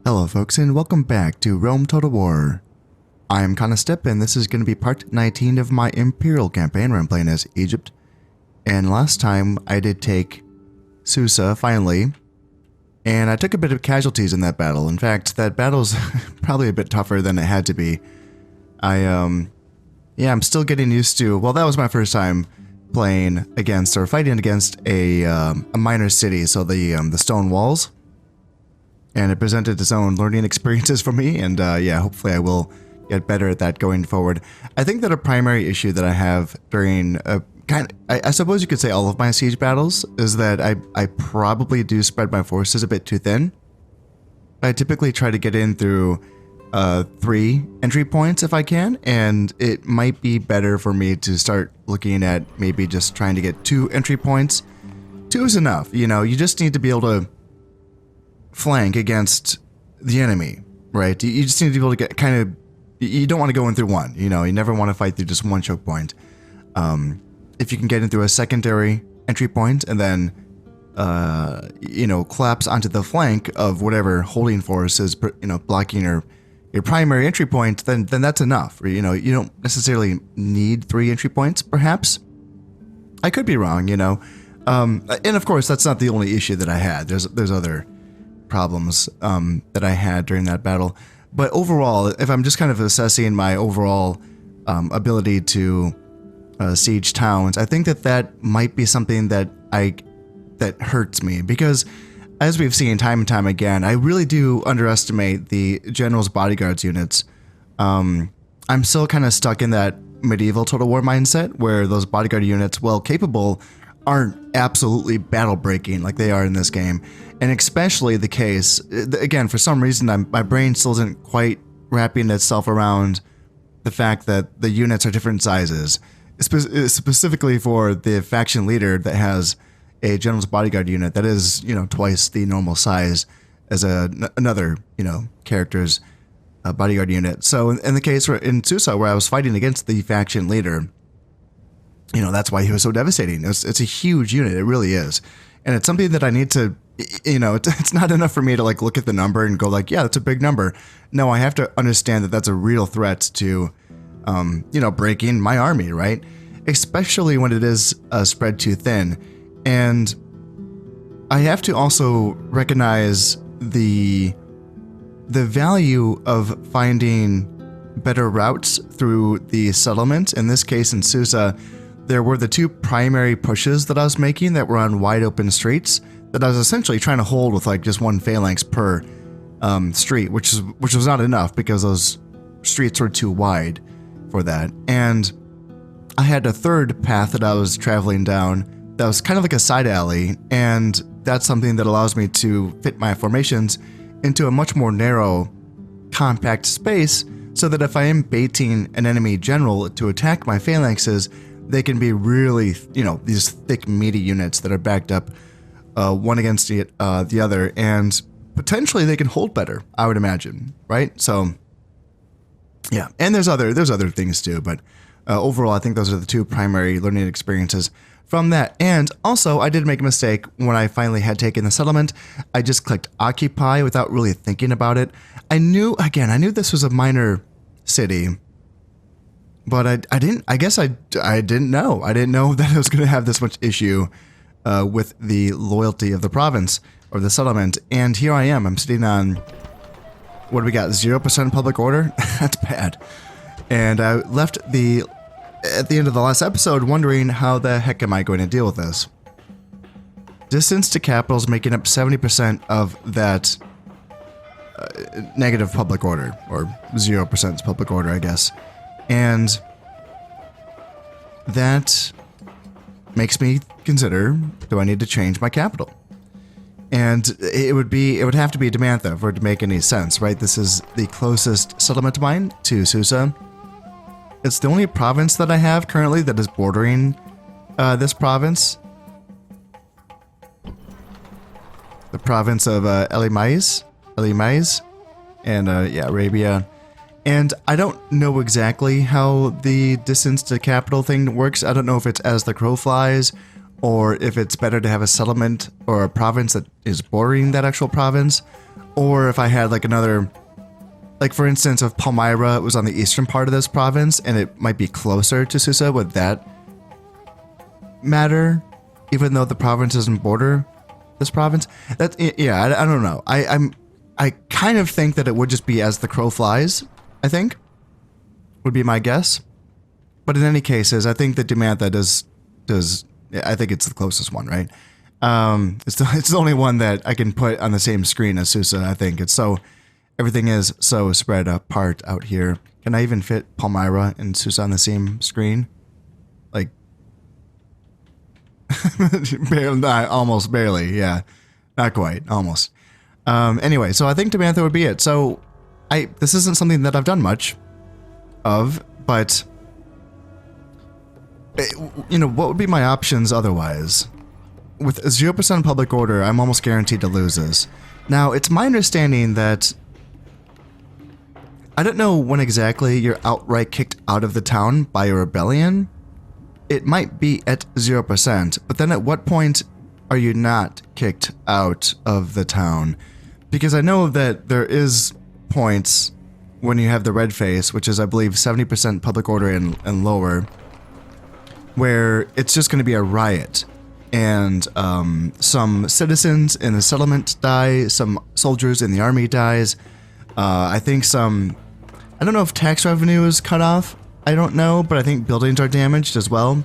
Hello folks and welcome back to Rome Total War. I am Conostep and this is going to be part 19 of my Imperial campaign where I'm playing as Egypt. And last time I did take Susa finally, and I took a bit of casualties in that battle. In fact, that battle's probably a bit tougher than it had to be. I'm still getting used to, well, that was my first time playing against or fighting against a minor city, so the stone walls. And it presented its own learning experiences for me, and hopefully I will get better at that going forward. I think that a primary issue that I have during I suppose you could say all of my siege battles is that I probably do spread my forces a bit too thin. I typically try to get in through 3 entry points if I can, and it might be better for me to start looking at maybe just trying to get 2 entry points. 2 is enough, you know, you just need to be able to flank against the enemy, right? You just need to be able to get you don't want to go in through one, you know, you never want to fight through just one choke point. If you can get in through a secondary entry point and then, collapse onto the flank of whatever holding force is, blocking your primary entry point, then that's enough. You know, you don't necessarily need 3 entry points, perhaps. I could be wrong, you know. And of course, that's not the only issue that I had. There's other problems that I had during that battle, but overall, if I'm just kind of assessing my overall ability to siege towns, I think that might be something that hurts me, because as we've seen time and time again, I really do underestimate the general's bodyguards units. I'm still kind of stuck in that medieval Total War mindset where those bodyguard units, while capable, aren't absolutely battle breaking like they are in this game. And especially the case, again, for some reason, my brain still isn't quite wrapping itself around the fact that the units are different sizes, specifically for the faction leader that has a general's bodyguard unit that is, you know, twice the normal size as another, you know, character's bodyguard unit. So in the case in Susa, where I was fighting against the faction leader, you know, that's why he was so devastating. It's a huge unit, it really is. And it's something that I need to, you know, it's not enough for me to like look at the number and go like, yeah, that's a big number. No, I have to understand that that's a real threat to, breaking my army, right? Especially when it is spread too thin. And I have to also recognize the value of finding better routes through the settlement. In this case, in Susa, there were the 2 primary pushes that I was making that were on wide open streets that I was essentially trying to hold with like just 1 phalanx per street, which was not enough because those streets were too wide for that. And I had a 3rd path that I was traveling down that was kind of like a side alley, and that's something that allows me to fit my formations into a much more narrow, compact space, so that if I am baiting an enemy general to attack my phalanxes, they can be really, you know, these thick, meaty units that are backed up one against the other, and potentially they can hold better, I would imagine, right? So, yeah, and there's other things too, but overall, I think those are the 2 primary learning experiences from that. And also, I did make a mistake when I finally had taken the settlement. I just clicked occupy without really thinking about it. I knew this was a minor city, but I didn't know. I didn't know that I was going to have this much issue with the loyalty of the province or the settlement. And here I am. I'm sitting on, what do we got? 0% public order? That's bad. And I left at the end of the last episode wondering how the heck am I going to deal with this. Distance to capitals making up 70% of that negative public order, or 0% public order, I guess. And that makes me consider, do I need to change my capital? And it would have to be Damantha for it to make any sense, right? This is the closest settlement of mine to Susa. It's the only province that I have currently that is bordering this province. The province of Elymais, and Arabia. And I don't know exactly how the distance to capital thing works. I don't know if it's as the crow flies, or if it's better to have a settlement or a province that is bordering that actual province, or if I had like another, like for instance, if Palmyra was on the eastern part of this province and it might be closer to Susa, would that matter? Even though the province doesn't border this province? That, yeah, I don't know. I kind of think that it would just be as the crow flies, I think, would be my guess. But in any cases, I think that Dumantha does, I think it's the closest one, right? It's the only one that I can put on the same screen as Susa, I think. Everything is so spread apart out here. Can I even fit Palmyra and Susa on the same screen? Like, almost barely, yeah. Not quite, almost. Anyway, so I think Dumantha would be it. So, this isn't something that I've done much of, but what would be my options otherwise? With 0% public order, I'm almost guaranteed to lose this. Now, it's my understanding that I don't know when exactly you're outright kicked out of the town by a rebellion. It might be at 0%, but then at what point are you not kicked out of the town? Because I know that there is points when you have the red face, which is, I believe, 70% public order and lower, where it's just going to be a riot. And some citizens in the settlement die, some soldiers in the army dies. I think I don't know if tax revenue is cut off. I don't know, but I think buildings are damaged as well.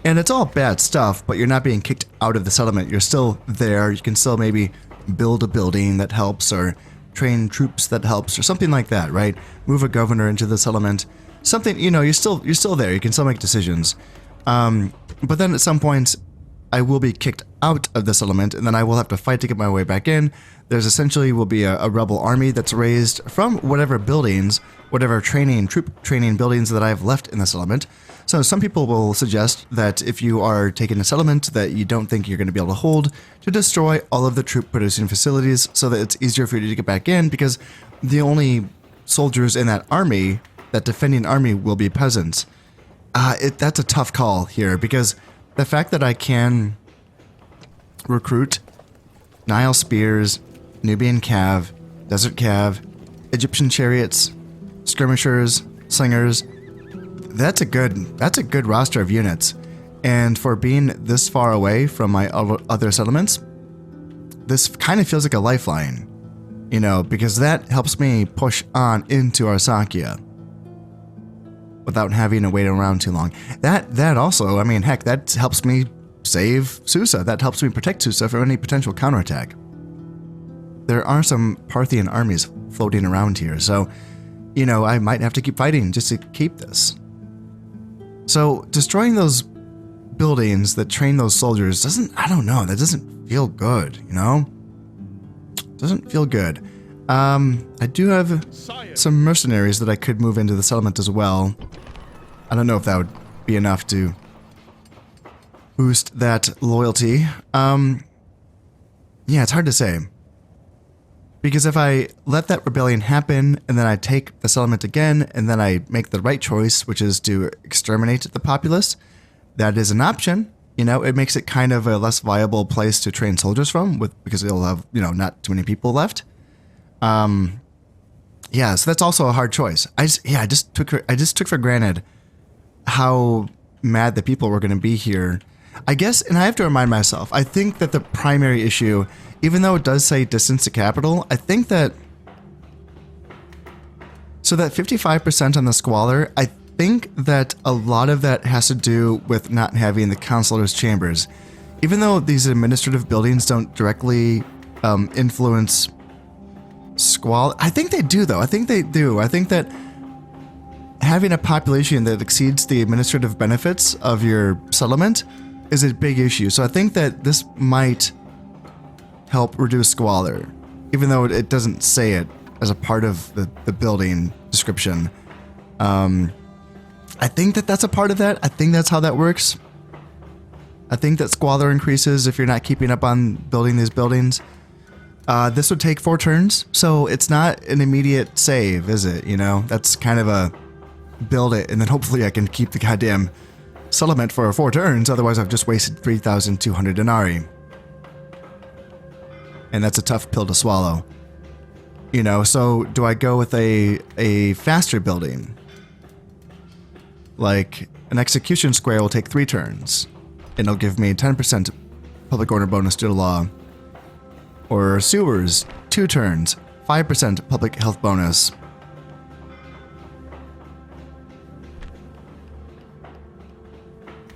And it's all bad stuff, but you're not being kicked out of the settlement. You're still there. You can still maybe build a building that helps, or train troops that helps, or something like that, right? Move a governor into the settlement. Something, you're still there. You can still make decisions. But then at some point, I will be kicked out of the settlement, and then I will have to fight to get my way back in. There's essentially will be a rebel army that's raised from whatever buildings, whatever troop training buildings that I have left in the settlement. So some people will suggest that if you are taking a settlement that you don't think you're going to be able to hold, to destroy all of the troop producing facilities so that it's easier for you to get back in, because the only soldiers in that army, that defending army, will be peasants. That's a tough call here, because the fact that I can recruit Nile spears, Nubian cav, desert cav, Egyptian chariots, skirmishers, slingers, that's a good roster of units. And for being this far away from my other settlements, this kind of feels like a lifeline, because that helps me push on into Arsacia without having to wait around too long. That also, heck, that helps me save Susa. That helps me protect Susa from any potential counterattack. There are some Parthian armies floating around here, so, I might have to keep fighting just to keep this. So, destroying those buildings that train those soldiers that doesn't feel good, Doesn't feel good. I do have some mercenaries that I could move into the settlement as well. I don't know if that would be enough to boost that loyalty. Yeah, it's hard to say. Because if I let that rebellion happen, and then I take the settlement again, and then I make the right choice, which is to exterminate the populace, that is an option. It makes it kind of a less viable place to train soldiers from, because it'll have, not too many people left. Yeah, so that's also a hard choice. I just took for granted how mad the people were going to be here. I guess, and I have to remind myself, I think that the primary issue, even though it does say distance to capital, I think that, so that 55% on the squalor, I think that a lot of that has to do with not having the counselor's chambers. Even though these administrative buildings don't directly influence squalor, I think they do though. I think they do. I think that having a population that exceeds the administrative benefits of your settlement is a big issue. So I think that this might help reduce squalor, even though it doesn't say it as a part of the building description. I think that that's a part of that. I think that's how that works. I think that squalor increases if you're not keeping up on building these buildings. This would take 4 turns, so it's not an immediate save, is it? That's kind of a build it, and then hopefully I can keep the goddamn settlement for 4 turns, otherwise I've just wasted 3,200 denarii. And that's a tough pill to swallow. You know, so do I go with a faster building? Like an execution square will take 3 turns, and it'll give me 10% public order bonus due to law. Or sewers, 2 turns, 5% public health bonus.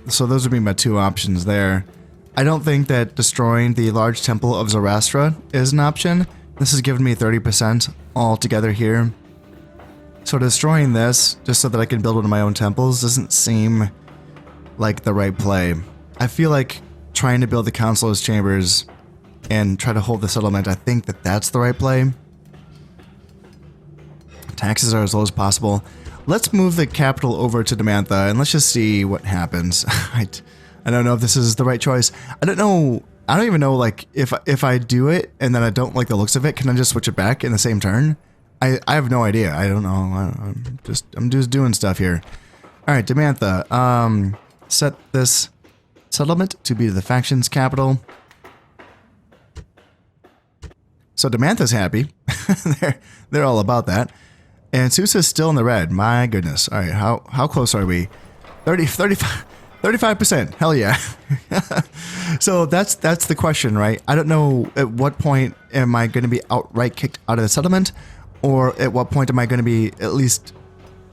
So those would be my 2 options there. I don't think that destroying the large temple of Zoroastra is an option. This has given me 30% altogether here. So destroying this, just so that I can build one of my own temples, doesn't seem like the right play. I feel like trying to build the Councilor's Chambers and try to hold the settlement, I think that that's the right play. Taxes are as low as possible. Let's move the capital over to Demantha and let's just see what happens. I don't know if this is the right choice. I don't even know, like, if I do it and then I don't like the looks of it, can I just switch it back in the same turn? I have no idea. I don't know. I'm just doing stuff here. All right, Demantha. Set this settlement to be the faction's capital. So Demantha's happy. they're all about that. And Susa's still in the red. My goodness. All right, how close are we? 35%. Hell yeah. So that's the question, right? I don't know at what point am I going to be outright kicked out of the settlement, or at what point am I going to be at least,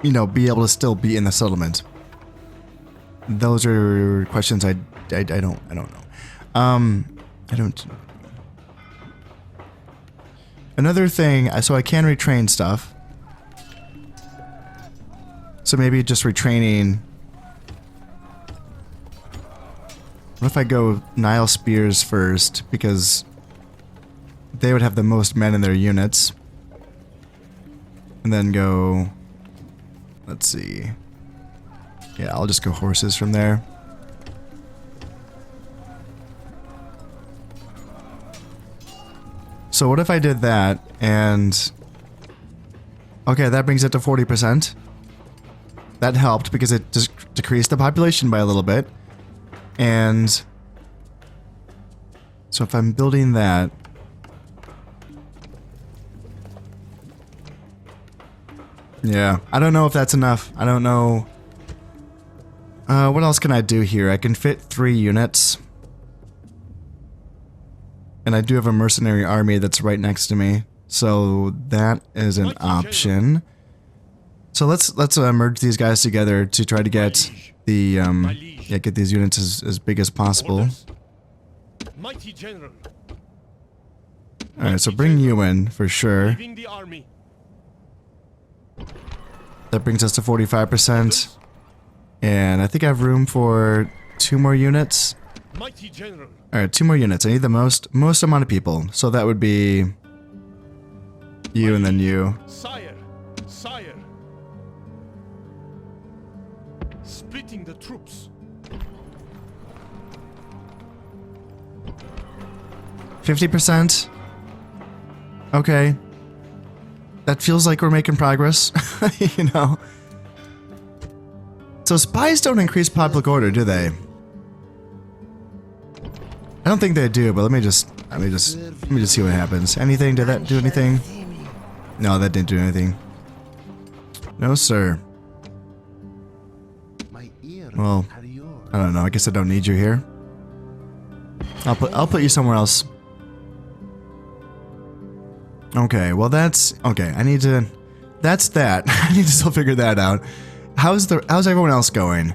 you know, be able to still be in the settlement. Those are questions I don't know. I don't. Another thing, so I can retrain stuff. So maybe just retraining. What if I go Nile Spears first, because they would have the most men in their units. And then go, let's see. Yeah, I'll just go horses from there. So what if I did that and... Okay, that brings it to 40%. That helped because it just decreased the population by a little bit. And... So if I'm building that... Yeah, I don't know if that's enough. I don't know. What else can I do here? I can fit 3 units. And I do have a mercenary army that's right next to me. So that is an option. So let's merge these guys together to try to get the get these units as big as possible. Alright, so bring you in for sure. That brings us to 45%. And I think I have room for 2 more units. Alright, 2 more units. I need the most amount of people. So that would be you and then you. Sire. Splitting the troops. 50%. Okay. That feels like we're making progress, you know. So spies don't increase public order, do they? I don't think they do, but let me just see what happens. Anything? Did that do anything? No, that didn't do anything. No, sir. Well, I don't know. I guess I don't need you here. I'll put you somewhere else. Okay, well that's okay. That's that. I need to still figure that out. How's everyone else going?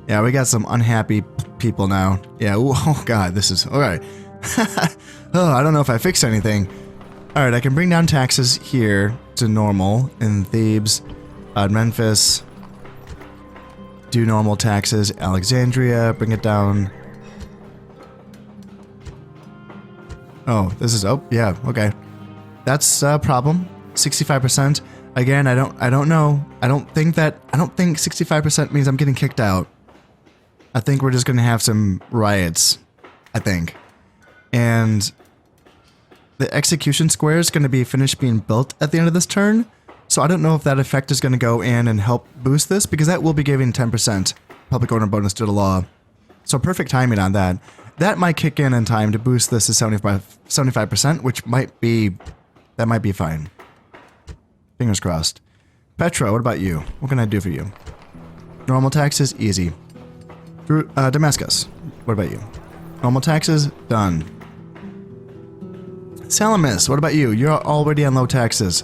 Yeah, we got some unhappy people now. Yeah. Ooh, oh god, this is all right. Oh, I don't know if I fixed anything. All right, I can bring down taxes here to normal in Thebes, Memphis. Do normal taxes. Alexandria, bring it down. Oh, this is yeah. Okay. That's a problem. 65%. Again, I don't know. I don't think 65% means I'm getting kicked out. I think we're just gonna have some riots. I think. And the execution square is gonna be finished being built at the end of this turn. So I don't know if that effect is gonna go in and help boost this, because that will be giving 10% public order bonus due to law. So perfect timing on that. That might kick in time to boost this to 75%, which might be fine. Fingers crossed. Petra, what about you? What can I do for you? Normal taxes, easy. Damascus, what about you? Normal taxes, done. Salamis, what about you? You're already on low taxes.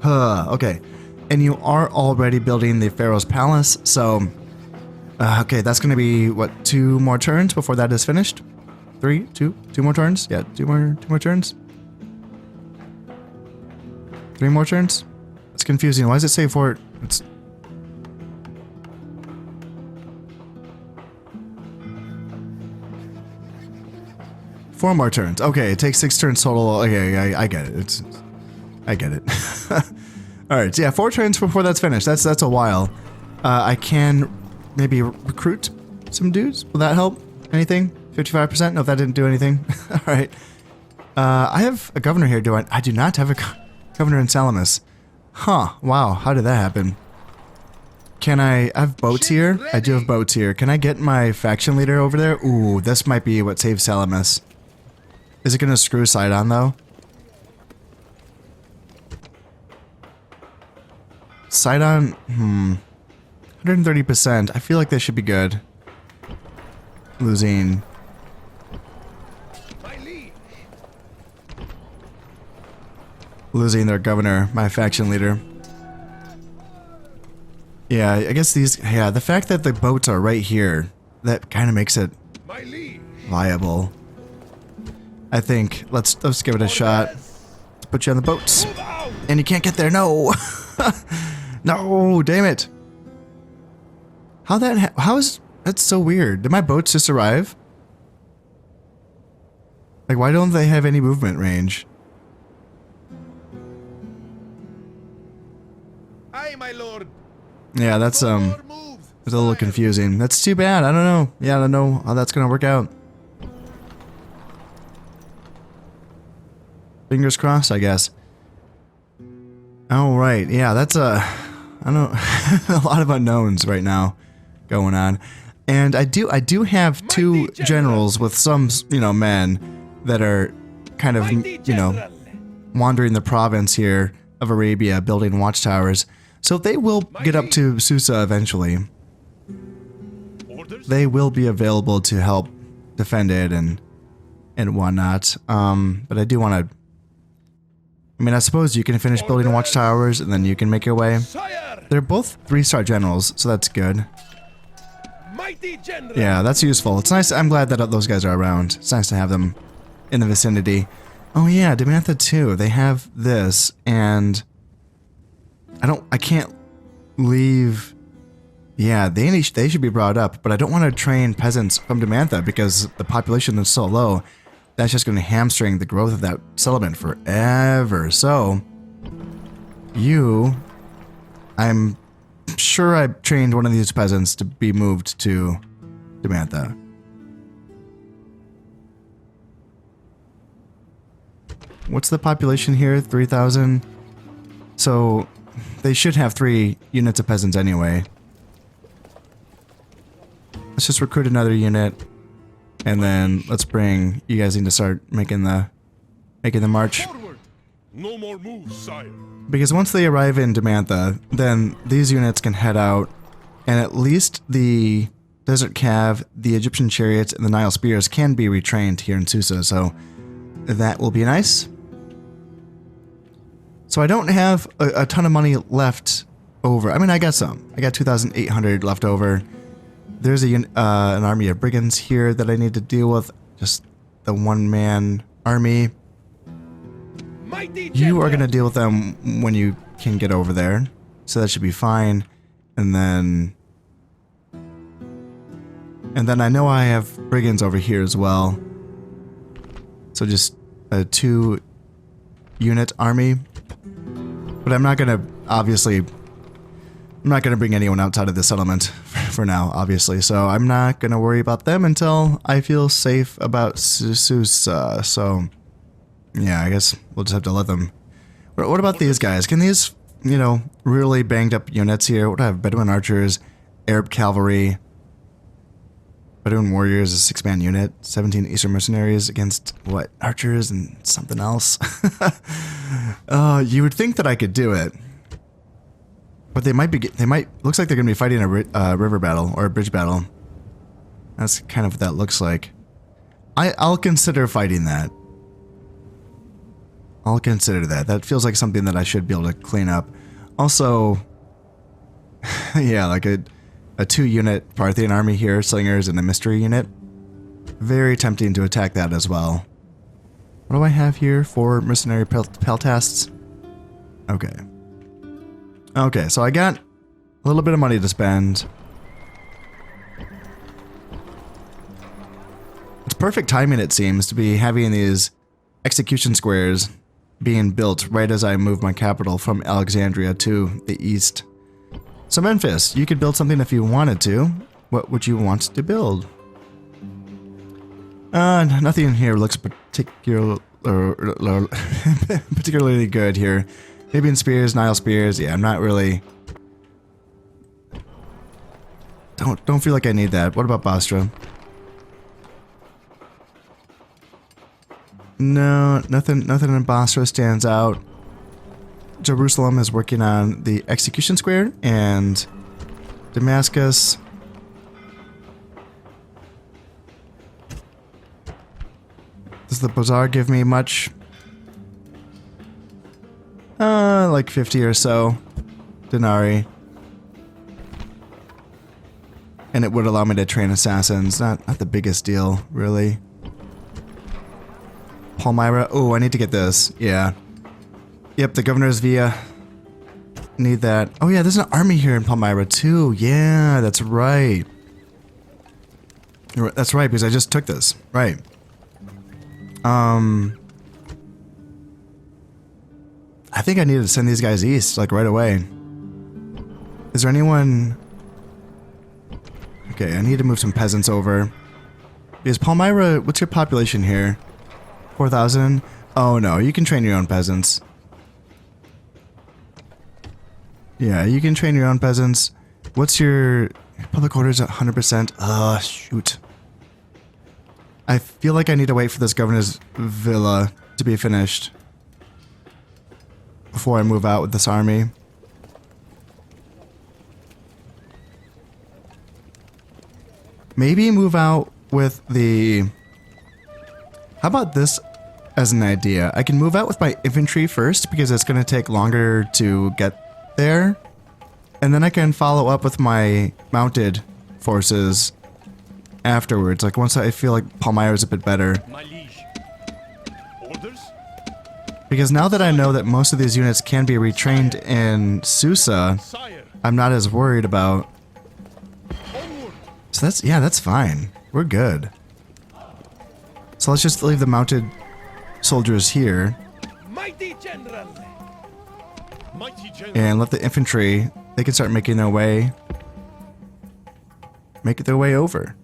Okay. And you are already building the Pharaoh's Palace, so... okay, that's going to be, what, 2 more turns before that is finished? 3? 2? 2 more turns? Yeah, 2 more turns? 3 more turns? It's confusing. Why does it say 4? It's... Four more turns. Okay, it takes 6 turns total. Okay, I get it. I get it. All right, so yeah, 4 turns before that's finished. That's a while. I can maybe recruit some dudes. Will that help? Anything? 55%? No, that didn't do anything. All right. I have a governor here. Do I? I do not have a governor in Salamis. Huh. Wow. How did that happen? Can I have boats here? I do have boats here. Can I get my faction leader over there? Ooh, this might be what saves Salamis. Is it going to screw Sidon, though? Sidon, 130%. I feel like they should be good. Losing. Losing their governor, my faction leader. Yeah, I guess these... Yeah, the fact that the boats are right here, that kind of makes it viable. I think let's give it a shot. Let's put you on the boats. And you can't get there. No. No, damn it. How is that's so weird. Did my boats just arrive? Like, why don't they have any movement range? Aye, my lord. Yeah, that's a little confusing. That's too bad. I don't know. Yeah, I don't know how that's gonna work out. Fingers crossed, I guess. Oh, right. Yeah, that's I don't know, a lot of unknowns right now going on. And I do have 2 generals with some, men that are kind of, wandering the province here of Arabia, building watchtowers. So they will get up to Susa eventually. They will be available to help defend it and whatnot. But I do want to... I mean, I suppose you can finish building watchtowers and then you can make your way. They're both 3-star generals, so that's good. Yeah, that's useful. It's nice. I'm glad that those guys are around. It's nice to have them in the vicinity. Oh yeah, Demantha too. They have this, and I can't leave. Yeah, they should be brought up, but I don't want to train peasants from Demantha because the population is so low. That's just going to hamstring the growth of that settlement forever. So, I'm sure I trained one of these peasants to be moved to Demantha. What's the population here? 3,000? So, they should have 3 units of peasants anyway. Let's just recruit another unit. And then let's bring... You guys need to start making the march. No more moves, sire. Because once they arrive in Demantha, then these units can head out, and at least the Desert Cav, the Egyptian Chariots, and the Nile Spears can be retrained here in Susa, so that will be nice. So I don't have a ton of money left over. I mean, I got some. I got 2,800 left over. There's an army of brigands here that I need to deal with. Just the one-man army. You are going to deal with them when you can get over there. So that should be fine. And then I know I have brigands over here as well. So just a 2-unit army. But I'm not going to, obviously... I'm not going to bring anyone outside of the settlement for now, obviously, so I'm not going to worry about them until I feel safe about Susa, so yeah, I guess we'll just have to let them. What about these guys? Can these, really banged up units here? What do I have? Bedouin archers, Arab cavalry, Bedouin warriors, a 6-man unit, 17 Eastern mercenaries against, what, archers and something else? You would think that I could do it. But they might, looks like they're going to be fighting a river battle or a bridge battle. That's kind of what that looks like. I'll consider fighting that. I'll consider that. That feels like something that I should be able to clean up. Also, yeah, like a 2-unit Parthian army here, slingers, and a mystery unit. Very tempting to attack that as well. What do I have here? 4 mercenary peltasts. Okay. Okay, so I got a little bit of money to spend. It's perfect timing, it seems, to be having these execution squares being built right as I move my capital from Alexandria to the east. So Memphis, you could build something if you wanted to. What would you want to build? Nothing here looks particularly good here. Fabian Spears, Nile Spears. Yeah, I'm not really. Don't feel like I need that. What about Bastra? No, nothing in Basra stands out. Jerusalem is working on the execution square, and Damascus. Does the bazaar give me much? Like 50 or so denarii. And it would allow me to train assassins. Not the biggest deal, really. Palmyra. Oh, I need to get this. Yeah. Yep, the Governor's Via. Need that. Oh yeah, there's an army here in Palmyra too. Yeah, that's right. That's right, because I just took this. Right. I think I need to send these guys east, like right away. Is there anyone... Okay, I need to move some peasants over. Is Palmyra... What's your population here? 4,000? Oh no, you can train your own peasants. Yeah, you can train your own peasants. What's your... Public orders at 100%? Ah, shoot. I feel like I need to wait for this governor's villa to be finished before I move out with this army. Maybe move out with the... How about this as an idea? I can move out with my infantry first because it's going to take longer to get there. And then I can follow up with my mounted forces afterwards. Like once I feel like Palmyra is a bit better. My liege. Orders? Because now that I know that most of these units can be retrained in Susa, Sire. I'm not as worried about... Onward. So that's, yeah, that's fine. We're good. So let's just leave the mounted soldiers here Mighty general. Mighty general. and let the infantry, they can start making their way over.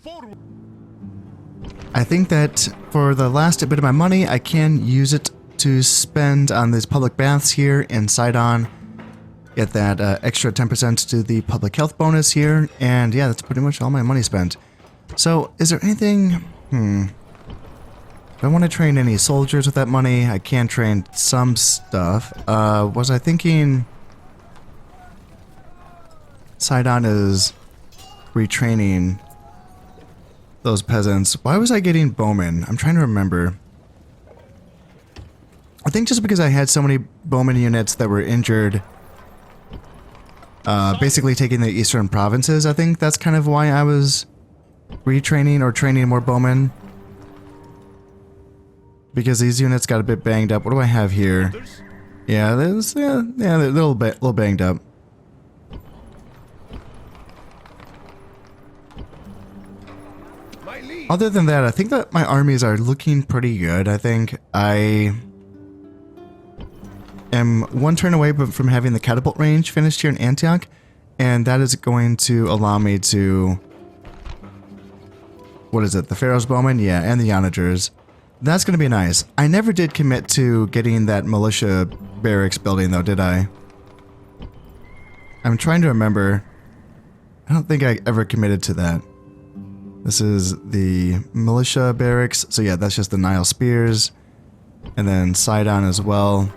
Forward. I think that for the last bit of my money, I can use it to spend on these public baths here in Sidon. Get that extra 10% to the public health bonus here. And yeah, that's pretty much all my money spent. So is there anything... Do I want to train any soldiers with that money? I can train some stuff. Was I thinking... Sidon is retraining those peasants. Why was I getting bowmen? I'm trying to remember. I think just because I had so many bowman units that were injured, basically taking the eastern provinces, I think that's kind of why I was retraining or training more bowmen. Because these units got a bit banged up. What do I have here? Orders? Yeah, they're a little banged up. My liege. Other than that, I think that my armies are looking pretty good. I think I am one turn away from having the catapult range finished here in Antioch, and that is going to allow me to... What is it? The Pharaoh's Bowmen? Yeah, and the Onagers. That's going to be nice. I never did commit to getting that militia barracks building, though, did I? I'm trying to remember. I don't think I ever committed to that. This is the militia barracks. So yeah, that's just the Nile Spears. And then Sidon as well.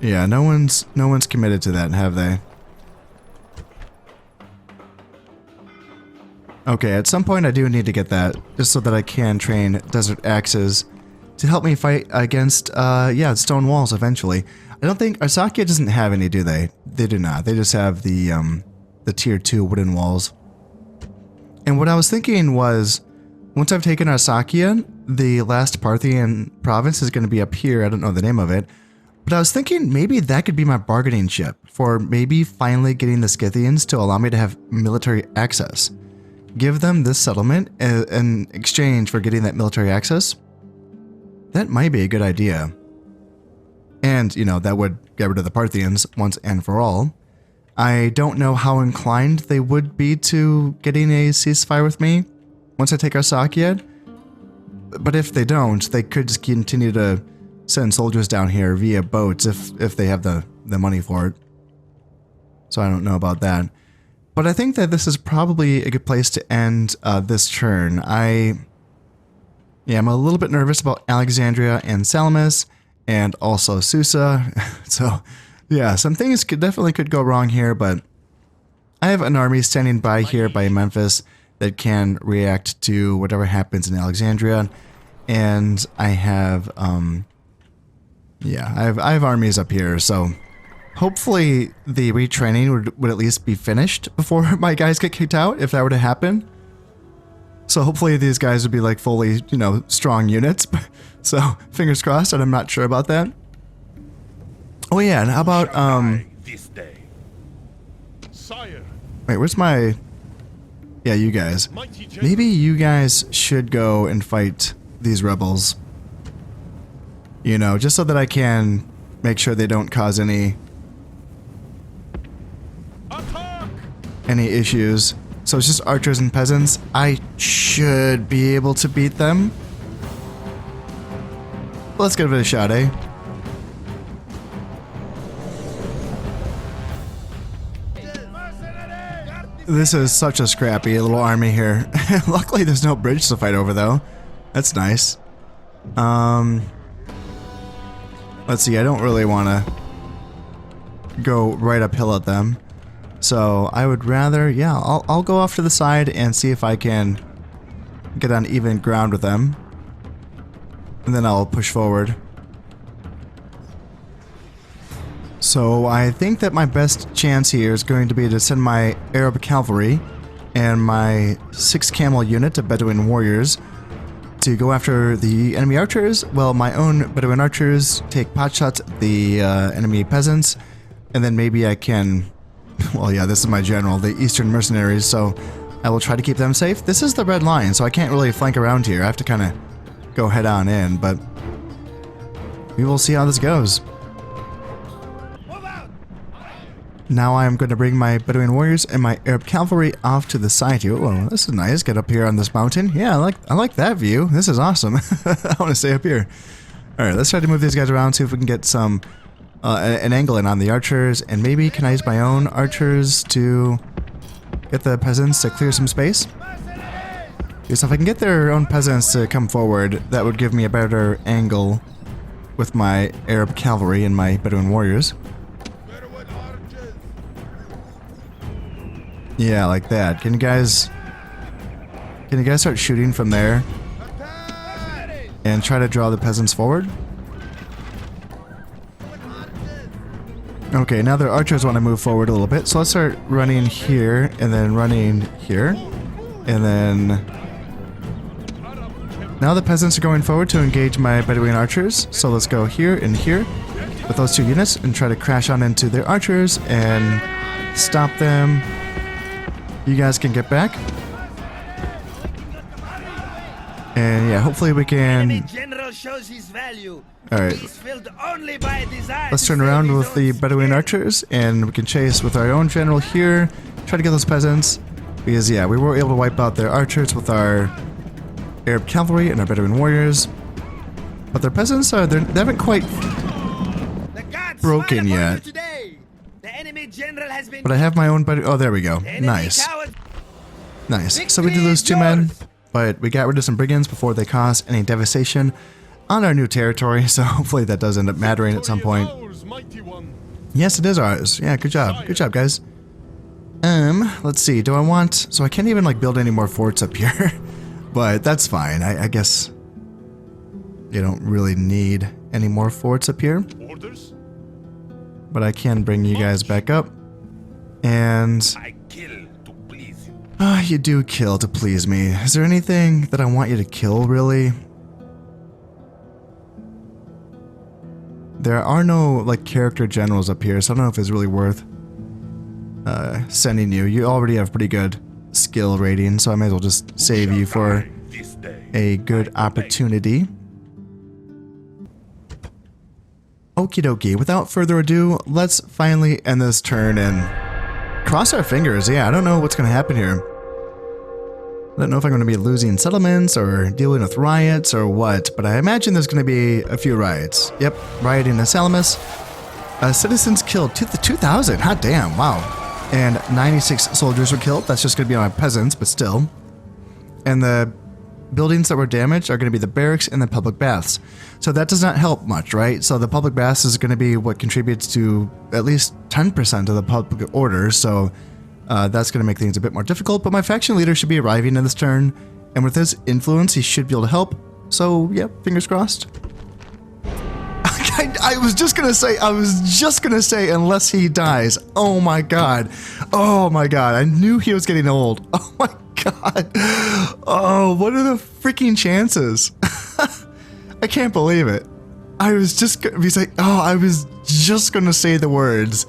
Yeah, no one's committed to that, have they? Okay, at some point I do need to get that, just so that I can train Desert Axes to help me fight against, yeah, stone walls eventually. I don't think Arsacia doesn't have any, do they? They do not. They just have the tier 2 wooden walls. And what I was thinking was, once I've taken Arsacia, the last Parthian province is going to be up here. I don't know the name of it. But I was thinking maybe that could be my bargaining chip for maybe finally getting the Scythians to allow me to have military access. Give them this settlement in exchange for getting that military access. That might be a good idea. And, you know, that would get rid of the Parthians once and for all. I don't know how inclined they would be to getting a ceasefire with me once I take Arsacia. But if they don't, they could just continue to send soldiers down here via boats if they have the money for it. So I don't know about that. But I think that this is probably a good place to end this turn. I'm a little bit nervous about Alexandria and Salamis, and also Susa. So, yeah, some things definitely could go wrong here, but I have an army standing by here by Memphis that can react to whatever happens in Alexandria, and I have, I have armies up here, so hopefully the retraining would at least be finished before my guys get kicked out, if that were to happen. So hopefully these guys would be like fully, you know, strong units. So fingers crossed, and I'm not sure about that. Oh yeah, and how about This day. Sire, wait, where's my? Yeah, you guys. mighty general. Maybe you guys should go and fight these rebels. You know, just so that I can make sure they don't cause any Attack! issues. So it's just archers and peasants. I should be able to beat them. Let's give it a shot, eh? This is such a scrappy little army here. Luckily there's no bridge to fight over though. That's nice. Let's see, I don't really want to go right uphill at them. So I would rather, yeah, I'll go off to the side and see if I can get on even ground with them. And then I'll push forward. So I think that my best chance here is going to be to send my Arab cavalry and my 6 camel unit of Bedouin warriors to go after the enemy archers. Well, my own Bedouin archers take potshots at the enemy peasants, and then maybe I can... Well, yeah, this is my general, the Eastern mercenaries, so I will try to keep them safe. This is the red line, so I can't really flank around here. I have to kind of go head on in, but we will see how this goes. Now I'm going to bring my Bedouin warriors and my Arab cavalry off to the side here. Oh, this is nice. Get up here on this mountain. Yeah, I like that view. This is awesome. I want to stay up here. All right, let's try to move these guys around, see if we can get some an angle in on the archers, and maybe can I use my own archers to get the peasants to clear some space? Because if I can get their own peasants to come forward, that would give me a better angle with my Arab cavalry and my Bedouin warriors. Yeah, like that. Can you guys start shooting from there and try to draw the peasants forward? Okay, now their archers want to move forward a little bit, so let's start running here, and then running here, and then... Now the peasants are going forward to engage my Bedouin archers, so let's go here and here with those 2 units and try to crash on into their archers and stop them. You guys can get back. And yeah, hopefully we can... Alright. Let's turn around with the Bedouin archers, and we can chase with our own general here. Try to get those peasants. Because yeah, we were able to wipe out their archers with our Arab cavalry and our Bedouin warriors. But their peasants they haven't quite broken yet. But I have my own Bedouin... Oh, there we go. Nice. Nice. So we did lose 2 men, but we got rid of some brigands before they caused any devastation on our new territory, so hopefully that does end up mattering at some point. Ours, mighty one. Yes, it is ours. Yeah, good job. Good job, guys. Let's see. Do I want... So I can't even, like, build any more forts up here. But that's fine. I guess you don't really need any more forts up here. Orders? But I can bring you guys back up. And... I kill to please you. You do kill to please me. Is there anything that I want you to kill, really? There are no, like, character generals up here, so I don't know if it's really worth sending you. You already have pretty good skill rating, so I may as well just save you for This day. a good opportunity. Okie dokie, without further ado, let's finally end this turn and cross our fingers. Yeah, I don't know what's going to happen here. I don't know if I'm going to be losing settlements or dealing with riots or what, but I imagine there's going to be a few riots. Yep, rioting in Salamis. Citizens killed 2,000. Hot damn, wow. And 96 soldiers were killed. That's just going to be my peasants, but still. And the buildings that were damaged are going to be the barracks and the public baths. So that does not help much, right? So the public baths is going to be what contributes to at least 10% of the public orders. So that's going to make things a bit more difficult. But my faction leader should be arriving in this turn. And with his influence, he should be able to help. So, yeah, fingers crossed. I was just going to say, unless he dies. Oh my god. Oh my god. I knew he was getting old. Oh my god. Oh, what are the freaking chances? I can't believe it. I was just going to say the words.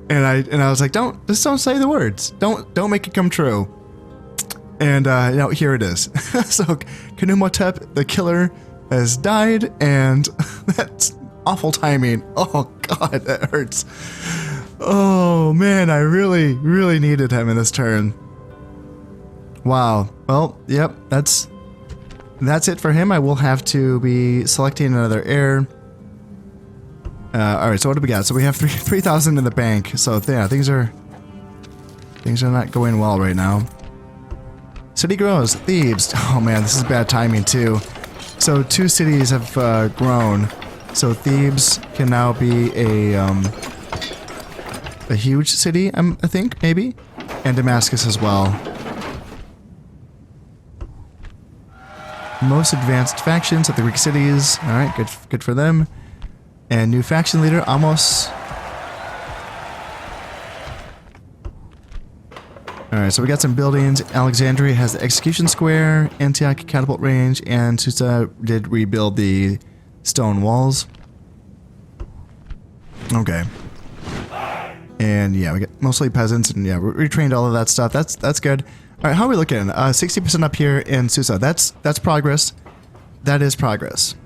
And I was like, don't say the words. Don't make it come true. And here it is. So Khnumhotep the killer has died, and that's awful timing. Oh god, that hurts. Oh man, I really, really needed him in this turn. Wow. Well, yep, that's it for him. I will have to be selecting another heir. All right, so what do we got? So we have 3,000 in the bank. So yeah, things are not going well right now. City grows. Thebes. Oh man, this is bad timing too. So 2 cities have grown. So Thebes can now be a huge city, I think, maybe, and Damascus as well. Most advanced factions at the Greek cities. All right, good for them. And new faction leader, Amos. Alright, so we got some buildings. Alexandria has the execution square, Antioch catapult range, and Susa did rebuild the stone walls. Okay. And yeah, we got mostly peasants, and yeah, we retrained all of that stuff. That's good. Alright, how are we looking? 60% up here in Susa. That's progress. That is progress.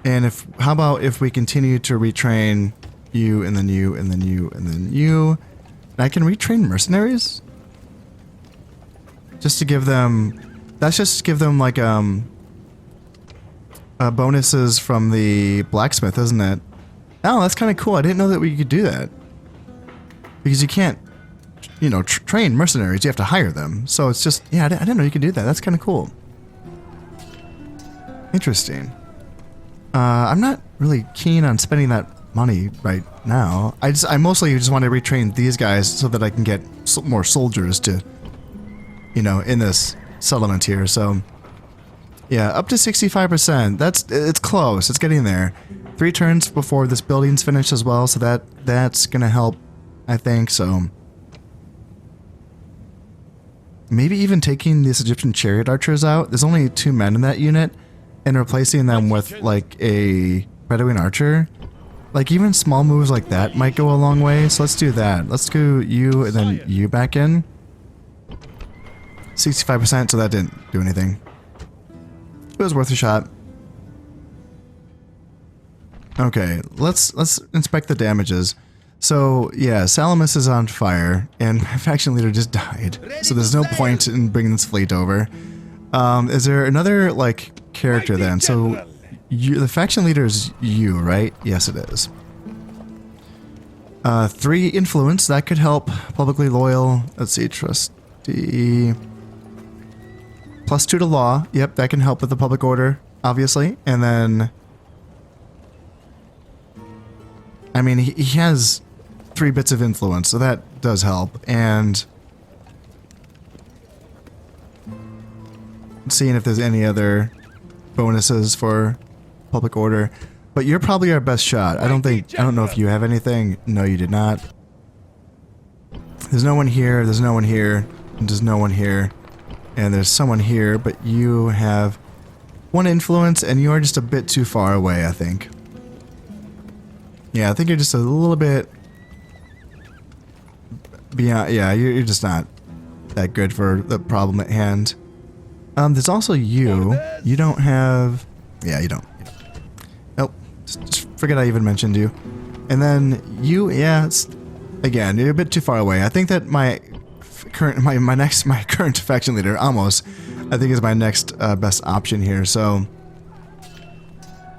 And how about if we continue to retrain you, and then you, and then you, and then you. And I can retrain mercenaries? Just to give them... That's just to give them, like, bonuses from the blacksmith, isn't it? Oh, that's kind of cool. I didn't know that we could do that. Because you can't, train mercenaries. You have to hire them. So it's just... Yeah, I didn't know you could do that. That's kind of cool. Interesting. I'm not really keen on spending that money right now. I mostly just want to retrain these guys so that I can get more soldiers to, in this settlement here. So, yeah, up to 65%. It's close. It's getting there. 3 turns before this building's finished as well, so that's gonna help, I think. So, maybe even taking these Egyptian chariot archers out. There's only 2 men in that unit. And replacing them with, like, a Bedouin archer. Like, even small moves like that might go a long way. So let's do that. Let's go you and then you back in. 65%, so that didn't do anything. It was worth a shot. Okay, let's inspect the damages. So, yeah, Salamis is on fire, and my faction leader just died. So there's no point in bringing this fleet over. Is there another, like... character then? So the faction leader is you, right? Yes, it is. 3 influence, that could help. Publicly loyal, let's see, trustee. +2 to law, yep, that can help with the public order. obviously, and then I mean he has 3 bits of influence, so that does help. And seeing if there's any other bonuses for public order, but you're probably our best shot. I don't know if you have anything. No, you did not. There's no one here. There's no one here. There's no one here. And there's someone here, but you have 1 influence, and you are just a bit too far away, I think. Yeah, I think you're just a little bit beyond. Yeah, you're just not that good for the problem at hand. There's also you. You don't have. Yeah, you don't. Nope. Just forget I even mentioned you. And then you. Yeah, again, you're a bit too far away. I think that my current faction leader, Amos, I think is my next best option here. So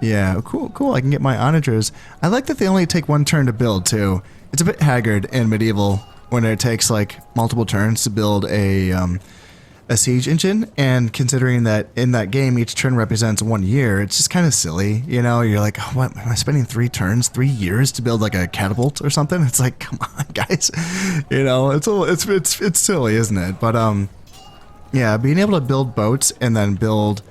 yeah, cool. I can get my onagers. I like that they only take 1 turn to build too. It's a bit haggard in medieval when it takes like multiple turns to build a siege engine, and considering that in that game each turn represents 1 year, it's just kind of silly, you know. You're like, oh, what am I spending 3 turns, 3 years to build like a catapult or something? It's like, come on, guys, you know, it's silly, isn't it? But yeah, being able to build boats and then build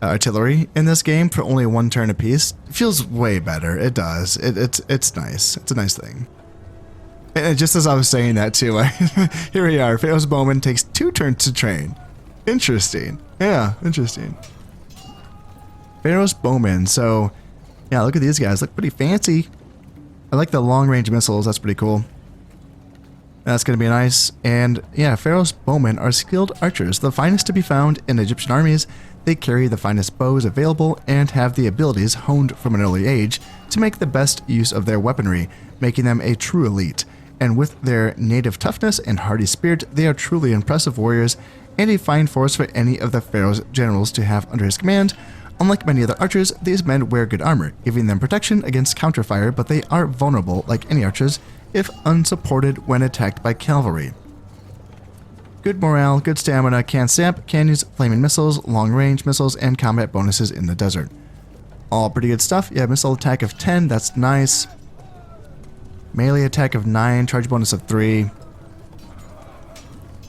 artillery in this game for only 1 turn apiece feels way better. It does. It's nice. It's a nice thing. And just as I was saying that too, here we are. Pharaoh's Bowman takes 2 turns to train. Interesting. Yeah, interesting. Pharaoh's Bowman. So, yeah, look at these guys. Look pretty fancy. I like the long-range missiles. That's pretty cool. That's going to be nice. And, yeah, Pharaoh's Bowmen are skilled archers, the finest to be found in Egyptian armies. They carry the finest bows available and have the abilities honed from an early age to make the best use of their weaponry, making them a true elite. And with their native toughness and hardy spirit, they are truly impressive warriors and a fine force for any of the Pharaoh's generals to have under his command. Unlike many other archers, these men wear good armor, giving them protection against counterfire, but they are vulnerable, like any archers, if unsupported when attacked by cavalry. Good morale, good stamina, can stamp, can use flaming missiles, long-range missiles, and combat bonuses in the desert. All pretty good stuff. Yeah, missile attack of 10, that's nice. Melee attack of 9, charge bonus of 3.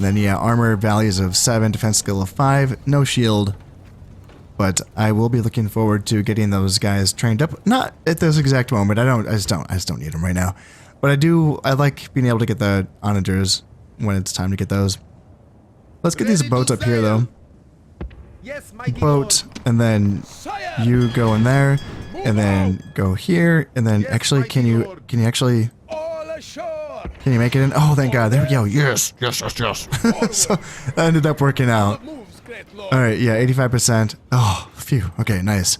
Then, yeah, armor values of 7, defense skill of 5, no shield. But I will be looking forward to getting those guys trained up. Not at this exact moment. I just don't need them right now. But I like being able to get the onagers when it's time to get those. Let's get these boats up here, though. Yes, mighty Boat, lord. and then you go in there, and then go here, and then actually, can you actually, All ashore. can you make it in? Oh, thank God, there we go, yes. So, that ended up working out. Moves, great lord. Alright, yeah, 85%. Oh, phew, okay, nice.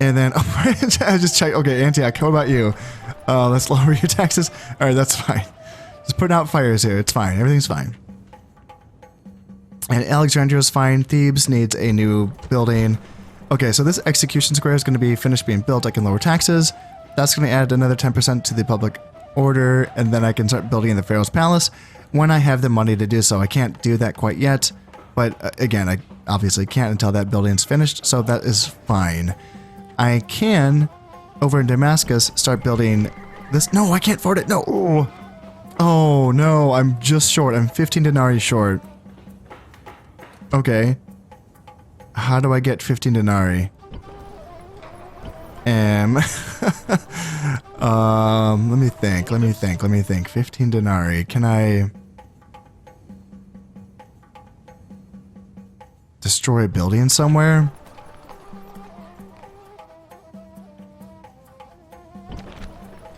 And then, oh, I just checked, okay, Antioch, how about you? Let's lower your taxes. Alright, that's fine. Just putting out fires here, it's fine, everything's fine. And Alexandria's fine. Thebes needs a new building. Okay, so this execution square is going to be finished being built. I can lower taxes. That's going to add another 10% to the public order, and then I can start building the Pharaoh's Palace when I have the money to do so. I can't do that quite yet, but again, I obviously can't until that building's finished, so that is fine. I can, over in Damascus, start building this. No, I can't afford it. No. Oh, no, I'm just short. I'm 15 denarii short. Okay. How do I get 15 denarii? Let me think. 15 denarii. Can I destroy a building somewhere?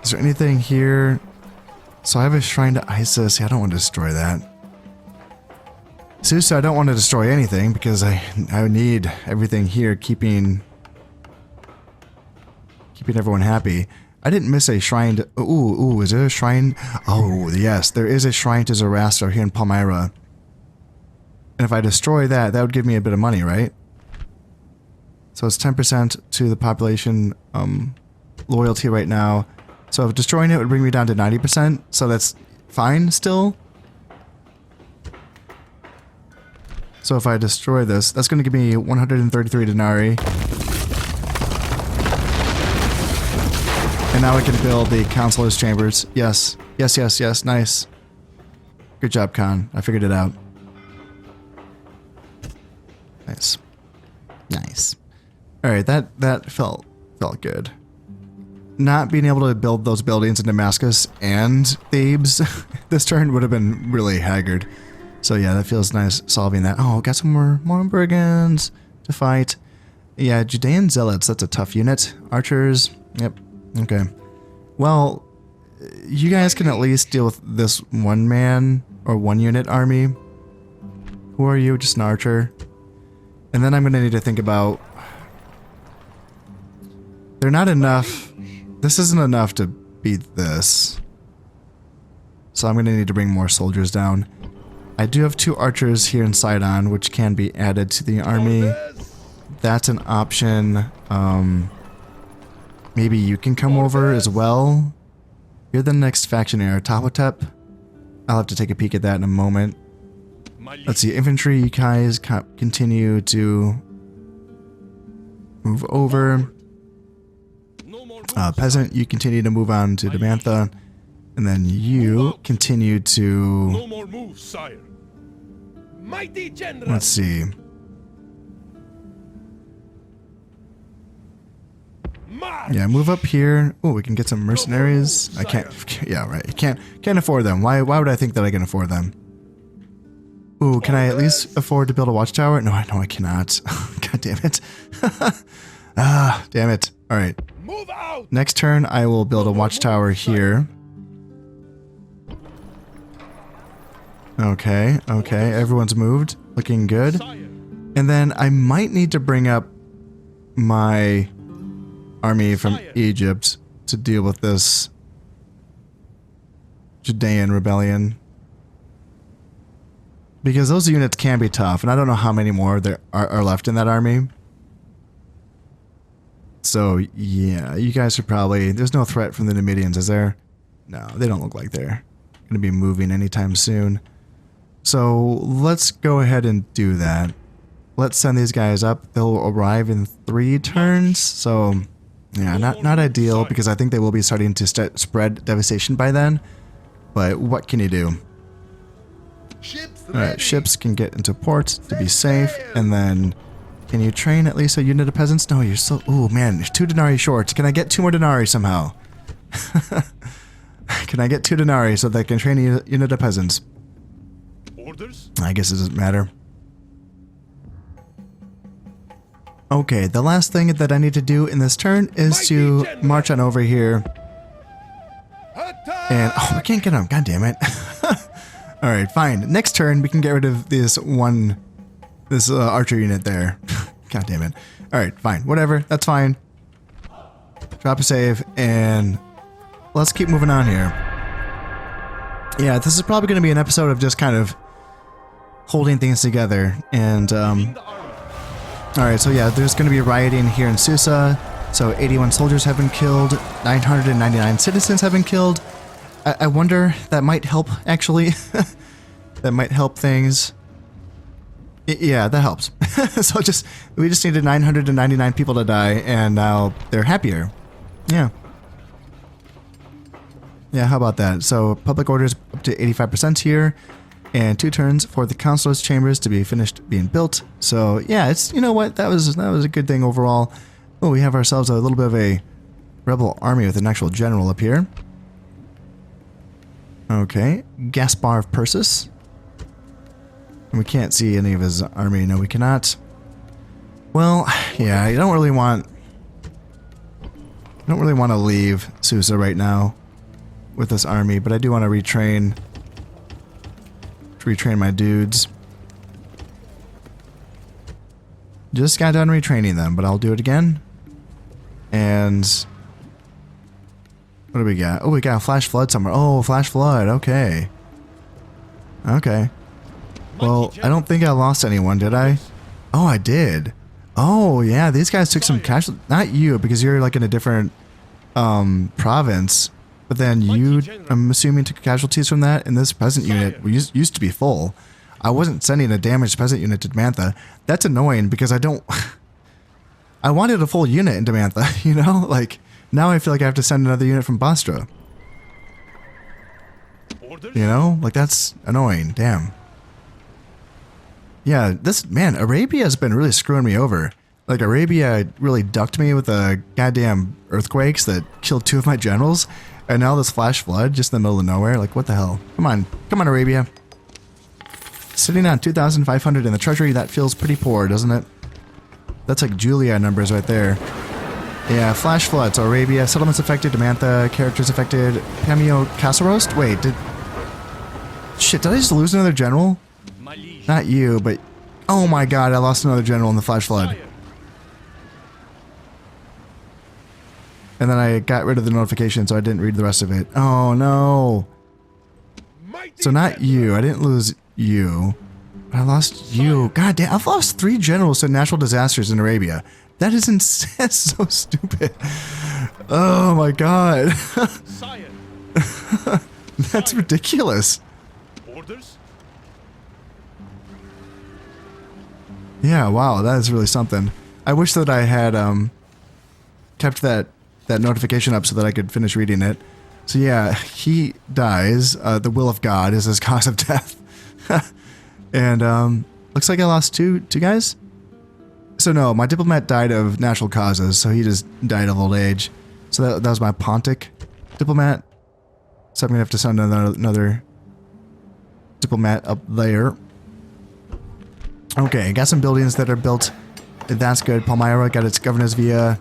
Is there anything here? So I have a shrine to Isis. Yeah, I don't want to destroy that. Susa, I don't want to destroy anything because I need everything here keeping everyone happy. I didn't miss a shrine to... Ooh, is there a shrine? Oh, yes, there is a shrine to Zoroaster here in Palmyra. And if I destroy that, that would give me a bit of money, right? So it's 10% to the population loyalty right now. So if destroying it would bring me down to 90%, so that's fine still. So if I destroy this, that's going to give me 133 denarii. And now I can build the counselor's chambers. Yes. Yes, yes, yes. Nice. Good job, Khan. I figured it out. Nice. Nice. Alright, that felt good. Not being able to build those buildings in Damascus and Thebes this turn would have been really haggard. So yeah, that feels nice solving that. Oh, got some more brigands to fight. Yeah, Judean Zealots, that's a tough unit. Archers, yep. Okay. Well, you guys can at least deal with this one man or one unit army. Who are you? Just an archer? And then I'm going to need to think about... They're not enough. This isn't enough to beat this. So I'm going to need to bring more soldiers down. I do have 2 archers here in Sidon, which can be added to the army. That's an option. Maybe you can come over as well. You're the next faction heir, Tapotep. I'll have to take a peek at that in a moment. Let's see, infantry, you guys continue to move over. Peasant, you continue to move on to Demantha. And then you continue to... No more moves, sire. Mighty general. Let's see. March. Yeah, move up here. Oh, we can get some mercenaries. I can't... Yeah, right. Can't afford them. Why would I think that I can afford them? Ooh, can I at least afford to build a watchtower? No, I cannot. God damn it. Damn it. All right. Move out. Next turn, I will build a watchtower here. Okay, everyone's moved. Looking good. And then I might need to bring up my army from Egypt to deal with this Judean rebellion. Because those units can be tough, and I don't know how many more there are left in that army. So, yeah, you guys are probably... There's no threat from the Numidians, is there? No, they don't look like they're going to be moving anytime soon. So, let's go ahead and do that. Let's send these guys up. They'll arrive in 3 turns, so... Yeah, not ideal, because I think they will be starting to spread devastation by then. But what can you do? Alright, ships can get into port to be safe, and then... Can you train at least a unit of peasants? No, you're so... Ooh, man, there's 2 denarii short. Can I get 2 more denarii somehow? Can I get 2 denarii so that I can train a unit of peasants? Orders? I guess it doesn't matter. Okay, the last thing that I need to do in this turn is to march on over here. And... Oh, we can't get him. God damn it. Alright, fine. Next turn, we can get rid of this archer unit there. God damn it. Alright, fine. Whatever. That's fine. Drop a save, and let's keep moving on here. Yeah, this is probably going to be an episode of just kind of holding things together. And, alright, so yeah, there's going to be rioting here in Susa. So 81 soldiers have been killed. 999 citizens have been killed. I wonder, that might help, actually. That might help things. Yeah, that helps. So we just needed 999 people to die, and now they're happier. Yeah. Yeah, how about that? So public orders up to 85% here, and 2 turns for the councilor's chambers to be finished being built. So yeah, it's, you know what, that was a good thing overall. Oh, we have ourselves a little bit of a rebel army with an actual general up here. Okay, Gaspar of Persis. We can't see any of his army. No, we cannot. Well, yeah, I don't really want to leave Susa right now with this army, but I do want to retrain my dudes. Just got done retraining them, but I'll do it again. And what do we got? Oh, we got a flash flood somewhere. Oh, flash flood. Okay. Okay. Well, I don't think I lost anyone, did I? Oh, I did. Oh, yeah, these guys took some casualties. Not you, because you're like in a different province. But then you, I'm assuming, took casualties from that. And this peasant unit used to be full. I wasn't sending a damaged peasant unit to Mantha. That's annoying because I don't... I wanted a full unit into Mantha, you know? Like, now I feel like I have to send another unit from Bastra. Orders? You know? Like, that's annoying. Damn. Yeah, this... Man, Arabia has been really screwing me over. Like, Arabia really ducked me with the goddamn earthquakes that killed 2 of my generals. And now this flash flood just in the middle of nowhere. Like, what the hell? Come on. Come on, Arabia. Sitting on 2,500 in the treasury, that feels pretty poor, doesn't it? That's like Julia numbers right there. Yeah, flash floods, Arabia, settlements affected, Damantha, characters affected, Pamio Casarost? Wait, Shit, did I just lose another general? My liege. Not you, but... Oh my god, I lost another general in the flash flood. Sire. And then I got rid of the notification, so I didn't read the rest of it. Oh no. Mighty So not general. you, I didn't lose you. I lost you. God damn, I've lost 3 generals to natural disasters in Arabia. That is that's so stupid. Oh my god. Sire. That's ridiculous. Orders? Yeah, wow, that is really something. I wish that I had kept that notification up so that I could finish reading it. So yeah, he dies. The will of God is his cause of death. And looks like I lost two guys. So no, my diplomat died of natural causes, so he just died of old age. So that was my Pontic diplomat. So I'm gonna have to send another diplomat up there. Okay, got some buildings that are built. That's good. Palmyra got its governors via,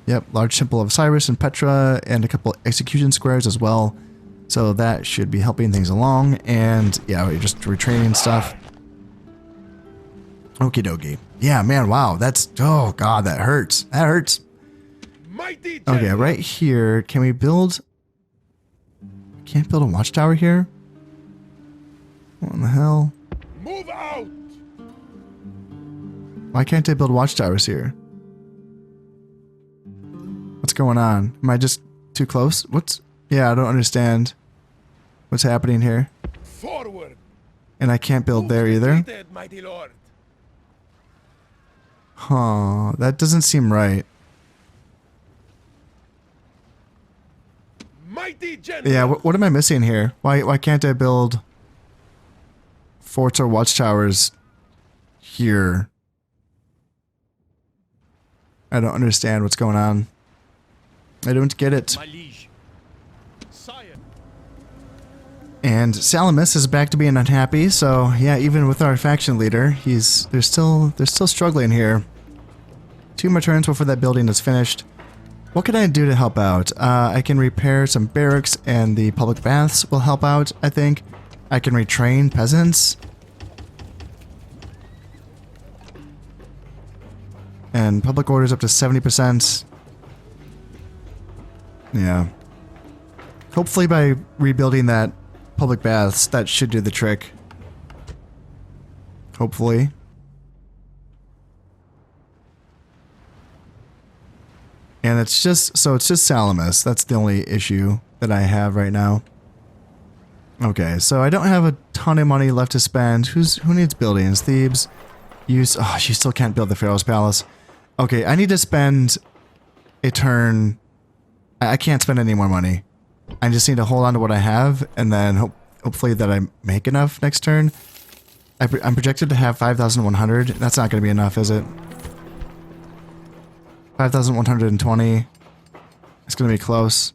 yep, large temple of Cyrus and Petra, and a couple execution squares as well. So that should be helping things along. And yeah, we're just retraining stuff. Okie dokie. Yeah, man, wow, that's, oh god, that hurts. That hurts. Mighty general. Okay, right here, can we build... Can't build a watchtower here? What in the hell? Move out. Why can't I build watchtowers here? What's going on? Am I just too close? What's... Yeah, I don't understand what's happening here. Forward. And I can't build Who there either? defeated, mighty lord? Huh, that doesn't seem right. Mighty general. Yeah, what am I missing here? Why can't I build forts or watchtowers here? I don't understand what's going on. I don't get it. My liege. Sire. And Salamis is back to being unhappy, so yeah, even with our faction leader, they're still struggling here. 2 more turns before that building is finished. What can I do to help out? I can repair some barracks, and the public baths will help out, I think. I can retrain peasants. And public orders up to 70%. Yeah. Hopefully by rebuilding that public baths, that should do the trick. Hopefully. And it's just Salamis. That's the only issue that I have right now. Okay, so I don't have a ton of money left to spend. Who needs buildings? Thebes. You still can't build the Pharaoh's Palace. Okay, I need to spend a turn. I can't spend any more money. I just need to hold on to what I have, and then hopefully that I make enough next turn. I'm projected to have 5,100. That's not going to be enough, is it? 5,120. It's going to be close.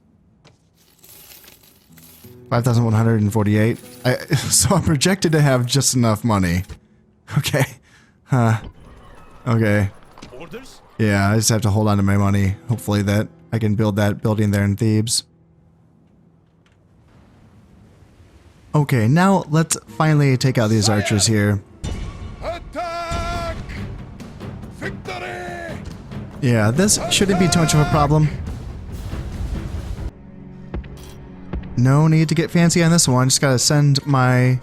5,148. So I'm projected to have just enough money. Okay. Huh. Okay. Orders? Yeah, I just have to hold on to my money. Hopefully that I can build that building there in Thebes. Okay, now let's finally take out these archers here. Attack! Victory! Yeah, this shouldn't be too much of a problem. No need to get fancy on this one. Just gotta send my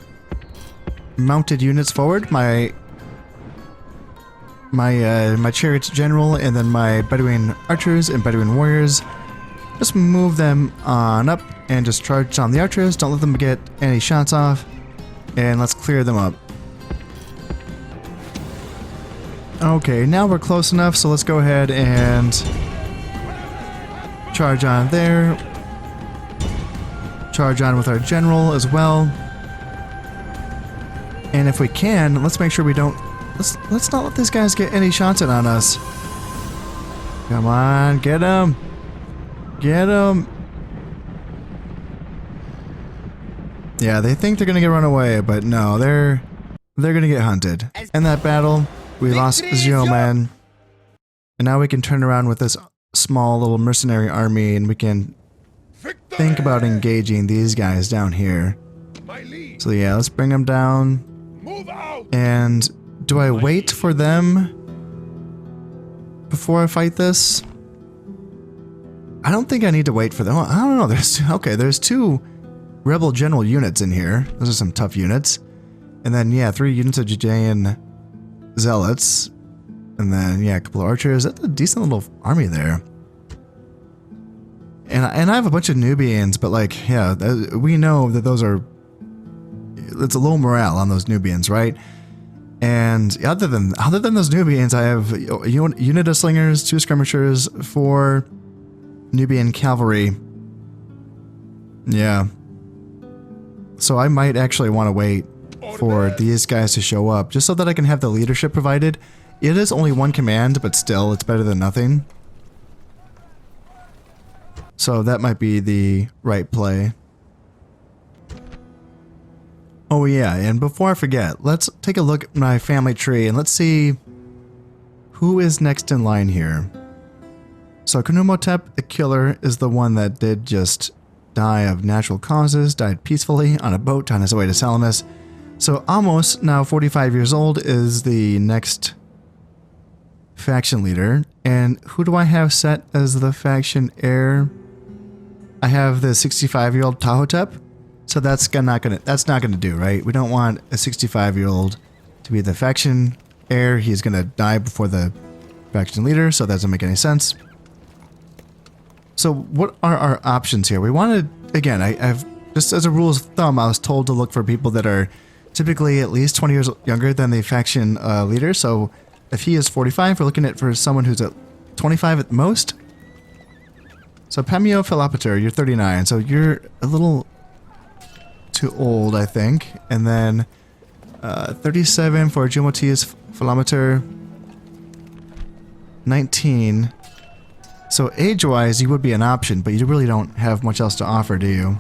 mounted units forward. My chariot general, and then my Bedouin archers and Bedouin warriors. Just move them on up and just charge on the archers. Don't let them get any shots off. And let's clear them up. Okay, now we're close enough, so let's go ahead and charge on there. Charge on with our general as well. And if we can, let's make sure we don't... Let's not let these guys get any shots in on us. Come on, get them. Get them. Yeah, they think they're gonna get run away, but no, they're gonna get hunted. In that battle, we lost Zeoman, and now we can turn around with this small little mercenary army, and we can think about engaging these guys down here. So yeah, let's bring them down. Move out. And do I wait for them before I fight this? I don't think I need to wait for them. I don't know. There's two rebel general units in here. Those are some tough units. And then, yeah, 3 units of Judean zealots. And then, yeah, a couple of archers. That's a decent little army there. And I have a bunch of Nubians, but like, yeah, we know that those are... It's a low morale on those Nubians, right? And other than those Nubians, I have a unit of slingers, 2 skirmishers, 4 Nubian cavalry. Yeah. So I might actually want to wait for these guys to show up, just so that I can have the leadership provided. It is only 1 command, but still, it's better than nothing. So that might be the right play. Oh yeah, and before I forget, let's take a look at my family tree and let's see who is next in line here. So Khnumhotep the Killer is the one that did just die of natural causes, died peacefully on a boat on his way to Salamis. So Amos, now 45 years old, is the next faction leader. And who do I have set as the faction heir? I have the 65-year-old Tahotep. So that's not gonna do, right? We don't want a 65-year-old to be the faction heir. He's gonna die before the faction leader, so that doesn't make any sense. So what are our options here? We wanted, again, I've just as a rule of thumb, I was told to look for people that are typically at least 20 years younger than the faction leader. So if he is 45, we're looking at for someone who's at 25 at the most. So Pemio Philopater, you're 39, so you're a little too old, I think. And then 37 for Jumotius Philometer, 19. So age-wise, you would be an option, but you really don't have much else to offer, do you?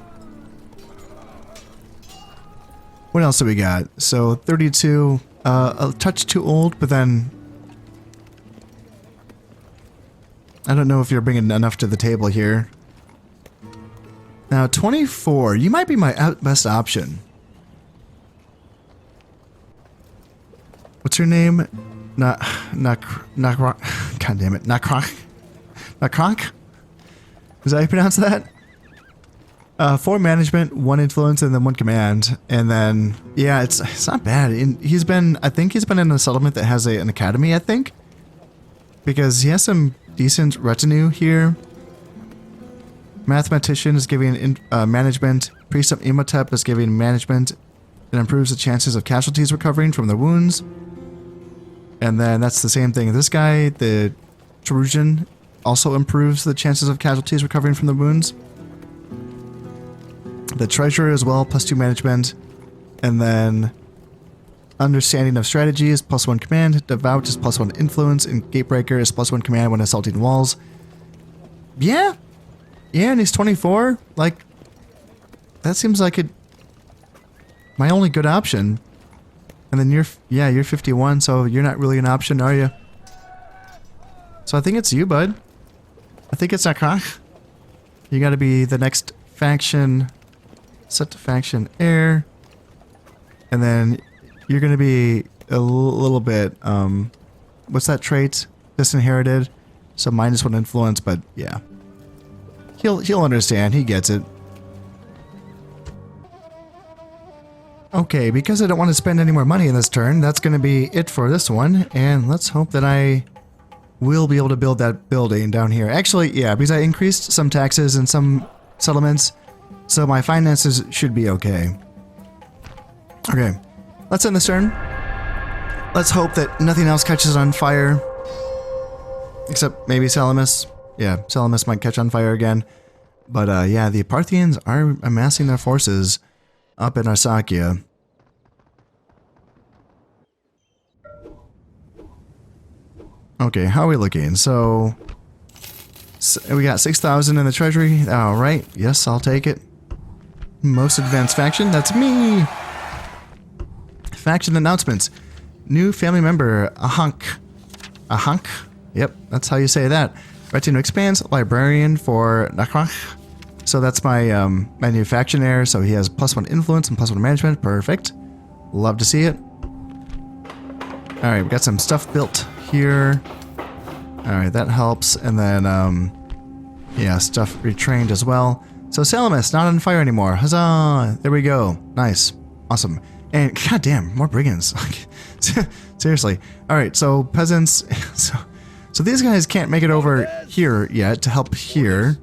What else do we got? So 32, a touch too old, but then I don't know if you're bringing enough to the table here. Now 24, you might be my best option. What's your name? God damn it, Nakrak. Nakrak? Is that how you pronounce that? 4 management, 1 influence, and then 1 command. And then, yeah, it's not bad. I think he's been in a settlement that has an academy, I think. Because he has some decent retinue here. Mathematician is giving management. Priest of Imhotep is giving management. It improves the chances of casualties recovering from their wounds. And then that's the same thing. This guy, the Trojan, also improves the chances of casualties recovering from the wounds. The treasurer as well, +2 management. And then understanding of strategy is +1 command. Devout is +1 influence. And gatebreaker is +1 command when assaulting walls. Yeah. Yeah, and he's 24. Like, that seems like my only good option. And then you're 51, so you're not really an option, are you? So I think it's you, bud. I think it's Nakrak. You gotta be the next faction. Set to faction heir. And then you're gonna be a little bit, what's that trait? Disinherited. So -1 influence, but yeah. He'll understand. He gets it. Okay, because I don't want to spend any more money in this turn, that's going to be it for this one. And let's hope that I will be able to build that building down here. Actually, yeah, because I increased some taxes in some settlements, so my finances should be okay. Okay, let's end this turn. Let's hope that nothing else catches on fire. Except maybe Salamis. Yeah, Salamis might catch on fire again. But yeah, the Parthians are amassing their forces up in Arsacia. Okay, how are we looking? So we got 6,000 in the treasury. All right, yes, I'll take it. Most advanced faction, that's me. Faction announcements. New family member, Ahunk. Ahunk? Yep, that's how you say that. Retinue expands, librarian for Nakrach. So that's my my new faction heir. So he has +1 influence and +1 management. Perfect. Love to see it. All right, we got some stuff built here. All right, that helps. And then, yeah, stuff retrained as well. So Salamis, not on fire anymore. Huzzah! There we go. Nice. Awesome. And goddamn, more brigands. Seriously. All right, so peasants. So these guys can't make it over here yet to help here.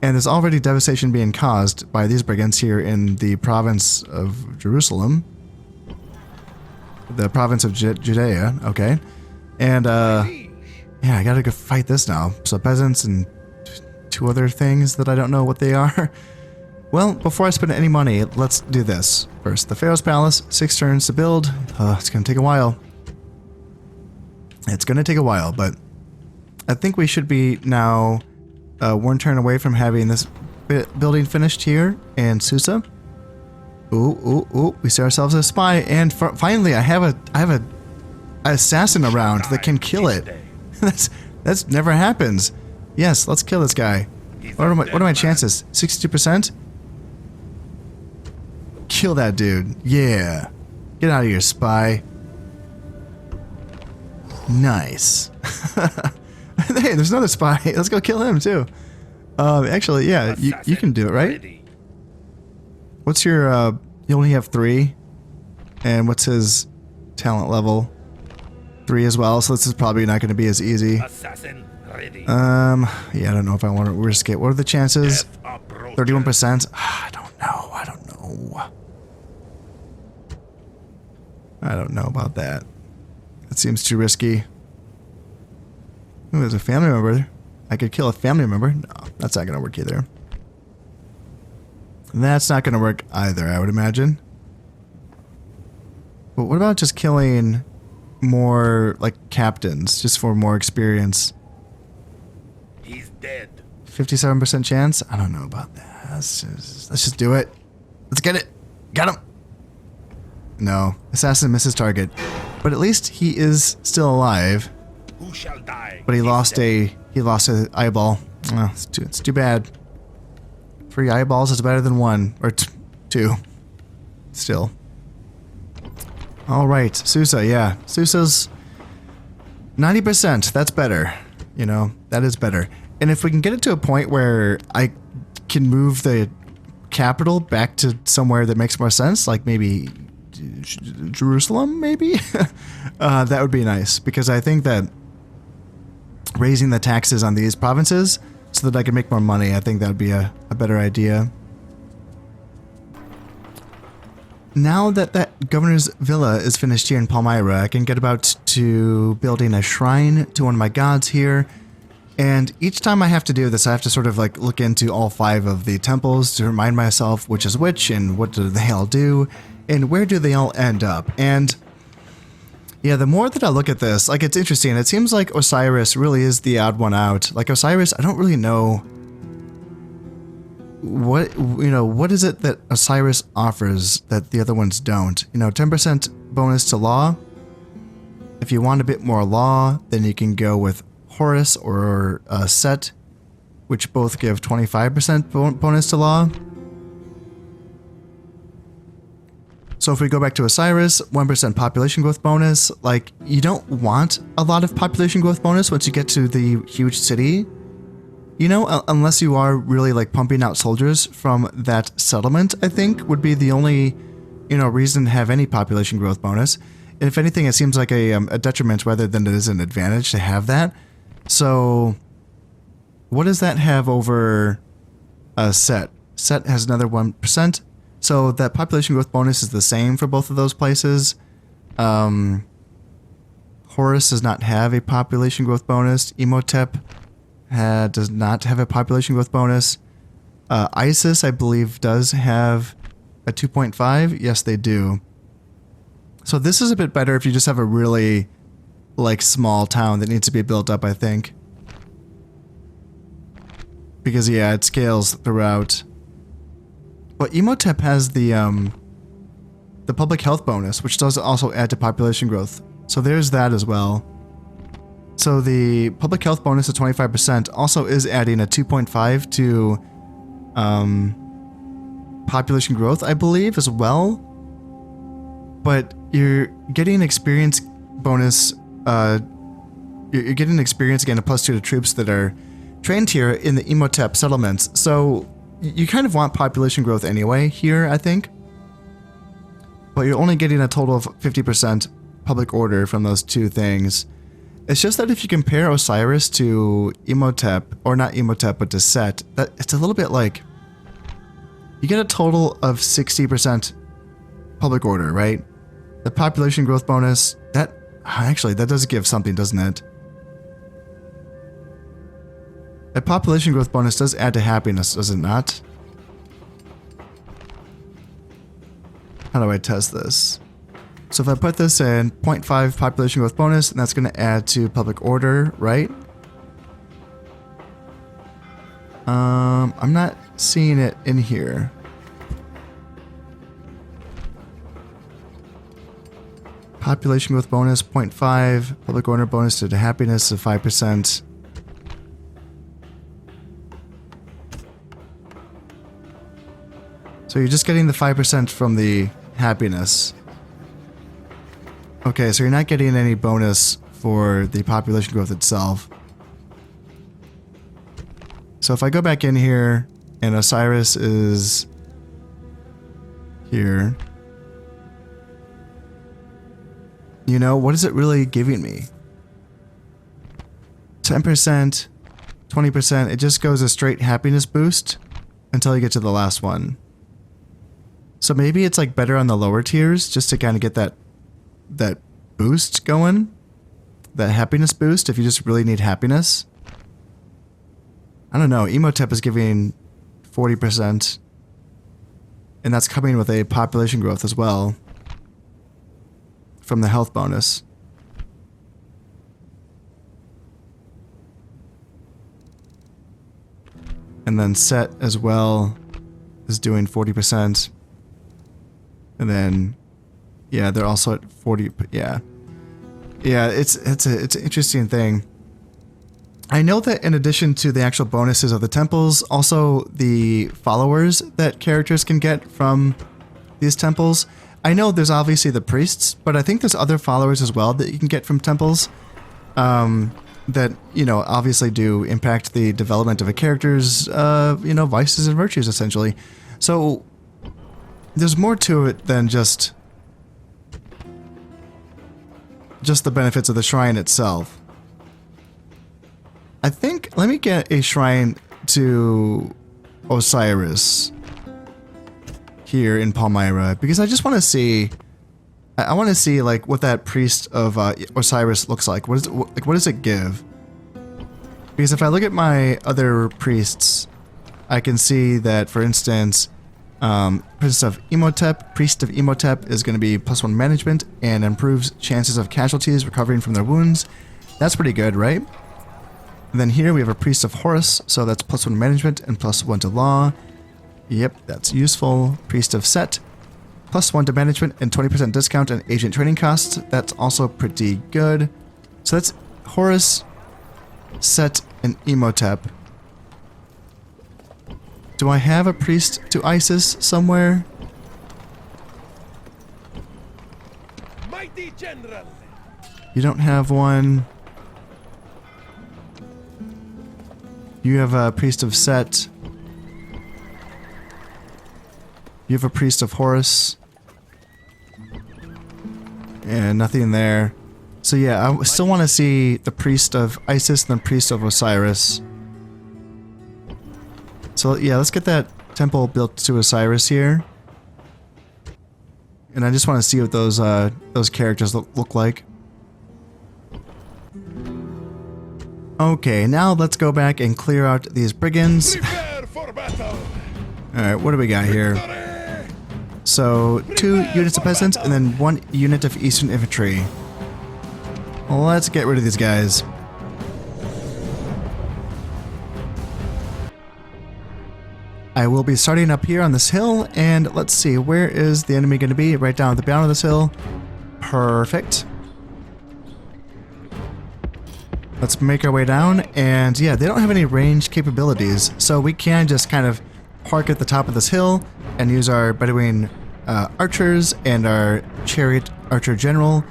And there's already devastation being caused by these brigands here in the province of Jerusalem. The province of Judea, okay. And, yeah, I gotta go fight this now. So peasants and 2 other things that I don't know what they are. Well, before I spend any money, let's do this. First, the Pharaoh's Palace, 6 turns to build. It's gonna take a while. It's gonna take a while, but I think we should be now 1 turn away from having this building finished here in Susa. Ooh, we see ourselves a spy, and finally I have a assassin around that can kill it. that's never happens. Yes, let's kill this guy. What are my chances? 62%? Kill that dude. Yeah. Get out of here, spy. Nice. Hey, there's another spy. Let's go kill him too. Actually, yeah, you can do it, right? What's your, you only have 3. And what's his talent level? 3 as well, so this is probably not going to be as easy. Assassin ready. Yeah, I don't know if I want to risk it. What are the chances? 31%? I don't know. I don't know about that. It seems too risky. Ooh, there's a family member. I could kill a family member. No, that's not going to work either. That's not going to work either, I would imagine. But what about just killing more, like, captains, just for more experience? He's dead. 57% chance? I don't know about that. Let's just do it. Let's get it. Got him. No, assassin misses target. But at least he is still alive. Who shall die? But he lost a eyeball. Oh, it's too bad. 3 eyeballs is better than 1 or 2. Still. All right, Susa. Yeah, Susa's 90%. That's better. You know, that is better. And if we can get it to a point where I can move the capital back to somewhere that makes more sense, like maybe Jerusalem, maybe, that would be nice, because I think that raising the taxes on these provinces so that I can make more money, I think that would be a better idea. Now that that governor's villa is finished here in Palmyra, I can get about to building a shrine to one of my gods here. And each time I have to do this, I have to sort of like look into all 5 of the temples to remind myself which is which and what do they all do and where do they all end up. And yeah, the more that I look at this, like, it's interesting. It seems like Osiris really is the odd one out. Like Osiris, I don't really know what is it that Osiris offers that the other ones don't. 10% bonus to law. If you want a bit more law, then you can go with Horus or Set, which both give 25% bonus to law. So if we go back to Osiris, 1% population growth bonus. Like, you don't want a lot of population growth bonus once you get to the huge city. Unless you are really like pumping out soldiers from that settlement, I think would be the only, reason to have any population growth bonus. And if anything, it seems like a detriment rather than it is an advantage to have that. So what does that have over Set? Set has another 1%. So that population growth bonus is the same for both of those places. Horus does not have a population growth bonus. Imhotep does not have a population growth bonus. Isis, I believe, does have a 2.5. Yes, they do. So this is a bit better if you just have a really, like, small town that needs to be built up, I think. Because, yeah, it scales throughout. But Imhotep has the public health bonus, which does also add to population growth. So there's that as well. So the public health bonus of 25% also is adding a 2.5 to population growth, I believe, as well. But you're getting experience bonus. You're getting experience again, a +2 to troops that are trained here in the Imhotep settlements. So you kind of want population growth anyway here, I think. But you're only getting a total of 50% public order from those two things. It's just that if you compare Osiris to Imhotep, or not Imhotep, but to Set, that it's a little bit like you get a total of 60% public order, right? The population growth bonus, that actually that does give something, doesn't it? A population growth bonus does add to happiness, does it not? How do I test this? So if I put this in 0.5 population growth bonus, and that's going to add to public order, right? I'm not seeing it in here. Population growth bonus 0.5, public order bonus to happiness of 5%. So you're just getting the 5% from the happiness. Okay, so you're not getting any bonus for the population growth itself. So if I go back in here and Osiris is here, you know, what is it really giving me? 10%, 20%, it just goes a straight happiness boost until you get to the last one. So maybe it's like better on the lower tiers just to kind of get that boost going, that happiness boost if you just really need happiness. I don't know, Imhotep is giving 40%, and that's coming with a population growth as well from the health bonus. And then Set as well is doing 40%. And then, yeah, they're also at 40. Yeah, it's an interesting thing. I know that in addition to the actual bonuses of the temples, also the followers that characters can get from these temples. I know there's obviously the priests, but I think there's other followers as well that you can get from temples. That, you know, obviously do impact the development of a character's, you know, vices and virtues essentially. So there's more to it than just the benefits of the shrine itself. I think, let me get a shrine to Osiris here in Palmyra, because I just want to see, I want to see like what that priest of Osiris looks like. What does it give? Because if I look at my other priests, I can see that, for instance, priest of Imhotep is going to be +1 management and improves chances of casualties recovering from their wounds. That's pretty good, right? And then here we have a priest of Horus, so that's +1 management and +1 to law. Yep, that's useful. Priest of Set, +1 to management and 20% discount on agent training costs. That's also pretty good. So that's Horus, Set, and Imhotep. Do I have a priest to Isis somewhere? Mighty General. You don't have one. You have a priest of Set. You have a priest of Horus. And nothing there. So yeah, I still want to see the priest of Isis and the priest of Osiris. So yeah, let's get that temple built to Osiris here. and I just want to see what those characters look like. Okay, now let's go back and clear out these brigands. Prepare for battle. Alright, what do we got here? So, 2 units of peasants and then 1 unit of Eastern infantry. Let's get rid of these guys. I will be starting up here on this hill, and let's see, where is the enemy going to be? Right down at the bottom of this hill. Perfect. Let's make our way down, and yeah, they don't have any ranged capabilities, so we can just kind of park at the top of this hill and use our Bedouin archers and our chariot archer general,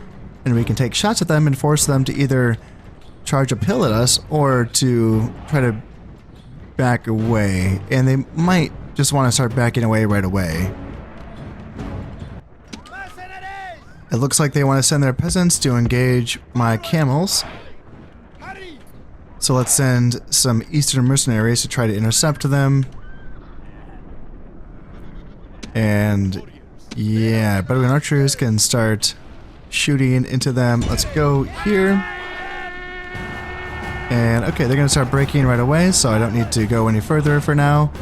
and we can take shots at them and force them to either charge uphill at us or to try to back away, and they might just want to start backing away right away. It looks like they want to send their peasants to engage my camels. So let's send some Eastern mercenaries to try to intercept them. And yeah, Bedouin archers can start shooting into them. Let's go here. And okay, they're gonna start breaking right away, so I don't need to go any further for now.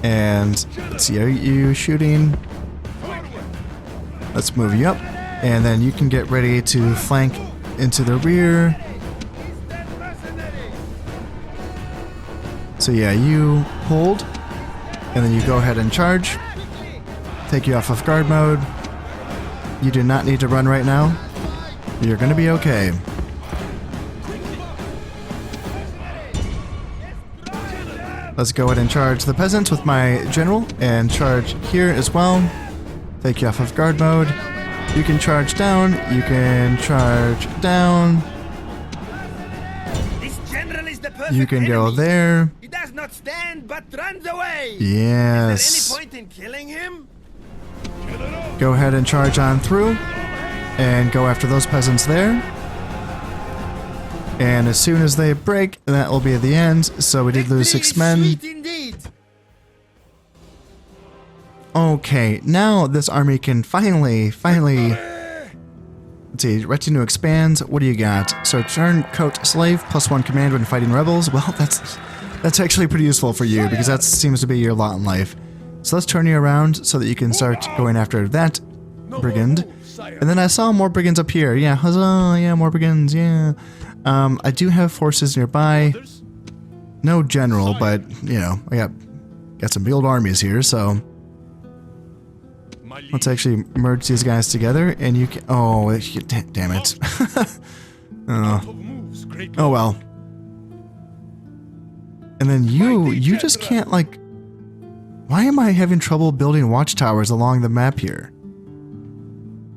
And let's see, are you shooting? Let's move you up. And then you can get ready to flank into the rear. So yeah, you hold, and then you go ahead and charge. Take you off of guard mode. You do not need to run right now. You're gonna be okay. Let's go ahead and charge the peasants with my general, and charge here as well. Take you off of guard mode. You can charge down, you can charge down. This general is the perfect You can go enemy. there. He does not stand but runs away. Yes. Is there any point in killing him? Go ahead and charge on through and go after those peasants there. And as soon as they break, that will be at the end. So we did lose Victory 6 is men. sweet indeed. Okay, now this army can finally, let's see, retinue expands. What do you got? So turncoat slave, +1 command when fighting rebels. Well, that's actually pretty useful for you because that seems to be your lot in life. So let's turn you around so that you can start going after that brigand. And then I saw more brigands up here. Yeah, huzzah, yeah, more brigands, yeah. I do have forces nearby. No general, but, you know, I got some big old armies here, so let's actually merge these guys together, and you can... Oh, damn it. Oh, well. And then you just can't, like... Why am I having trouble building watchtowers along the map here?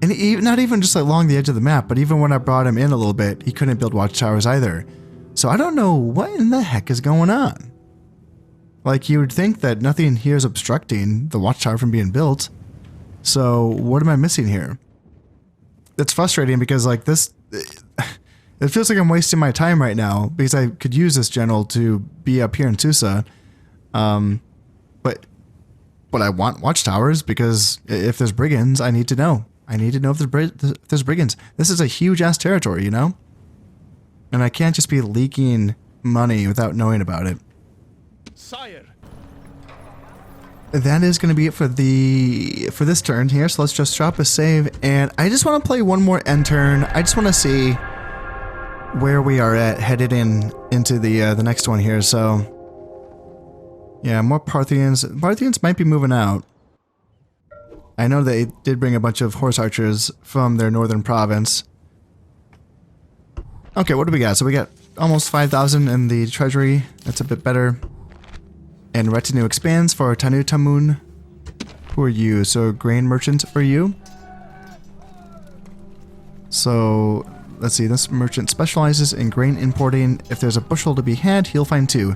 And not even just along the edge of the map, but even when I brought him in a little bit, he couldn't build watchtowers either. So I don't know what in the heck is going on. Like, you would think that nothing here is obstructing the watchtower from being built. So what am I missing here? It's frustrating because, like, this... It feels like I'm wasting my time right now because I could use this general to be up here in Susa. But I want watchtowers because if there's brigands, I need to know. I need to know if there's brigands. This is a huge-ass territory, you know? And I can't just be leaking money without knowing about it. Sire. That is going to be it for this turn here. So let's just drop a save. And I just want to play one more end turn. I just want to see where we are headed into the next one here. So... yeah, more Parthians. Parthians might be moving out. I know they did bring a bunch of horse archers from their northern province. Okay, what do we got? So we got almost 5,000 in the treasury. That's a bit better. And retinue expands for Tanu Tamun. Who are you? So grain merchant for you. So let's see. This merchant specializes in grain importing. If there's a bushel to be had, he'll find 2.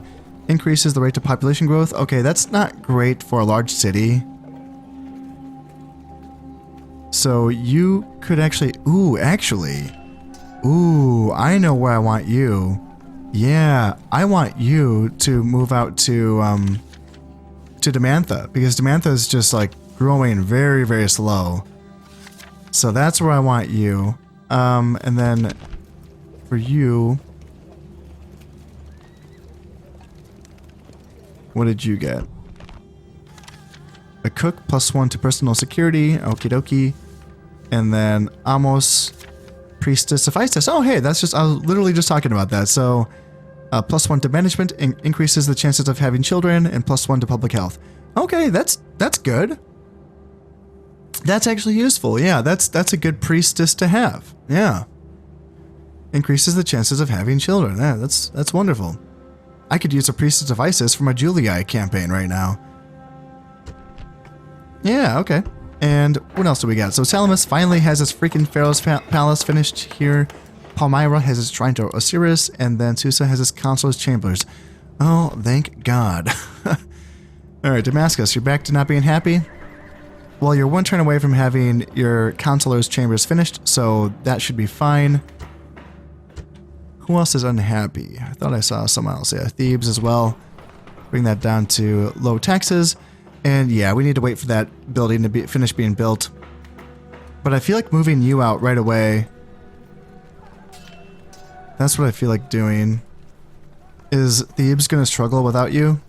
Increases the rate of population growth. Okay, that's not great for a large city. So you could actually... Ooh, I know where I want you. Yeah, I want you to move out to Demantha, because Demantha is just, like, growing very, very slow. So that's where I want you. And then for you, what did you get? A cook +1 to personal security. Okie dokie. And then Amos, priestess of Isis. Oh, hey, that's just, I was literally just talking about that. So, +1 to management increases the chances of having children, and +1 to public health. Okay, that's good. That's actually useful. Yeah, that's a good priestess to have. Yeah. Increases the chances of having children. Yeah, that's wonderful. I could use a priestess of Isis for my Julii campaign right now. Yeah, okay. And what else do we got? So Salamis finally has his freaking Pharaoh's palace finished here. Palmyra has his shrine to Osiris, and then Susa has his consular's chambers. Oh, thank God. Alright, Damascus, you're back to not being happy? Well, you're one turn away from having your consular's chambers finished, so that should be fine. Who else is unhappy? I thought I saw someone else. Yeah, Thebes as well. Bring that down to low taxes. And yeah, we need to wait for that building to be finished being built. But I feel like moving you out right away. That's what I feel like doing. Is Thebes going to struggle without you?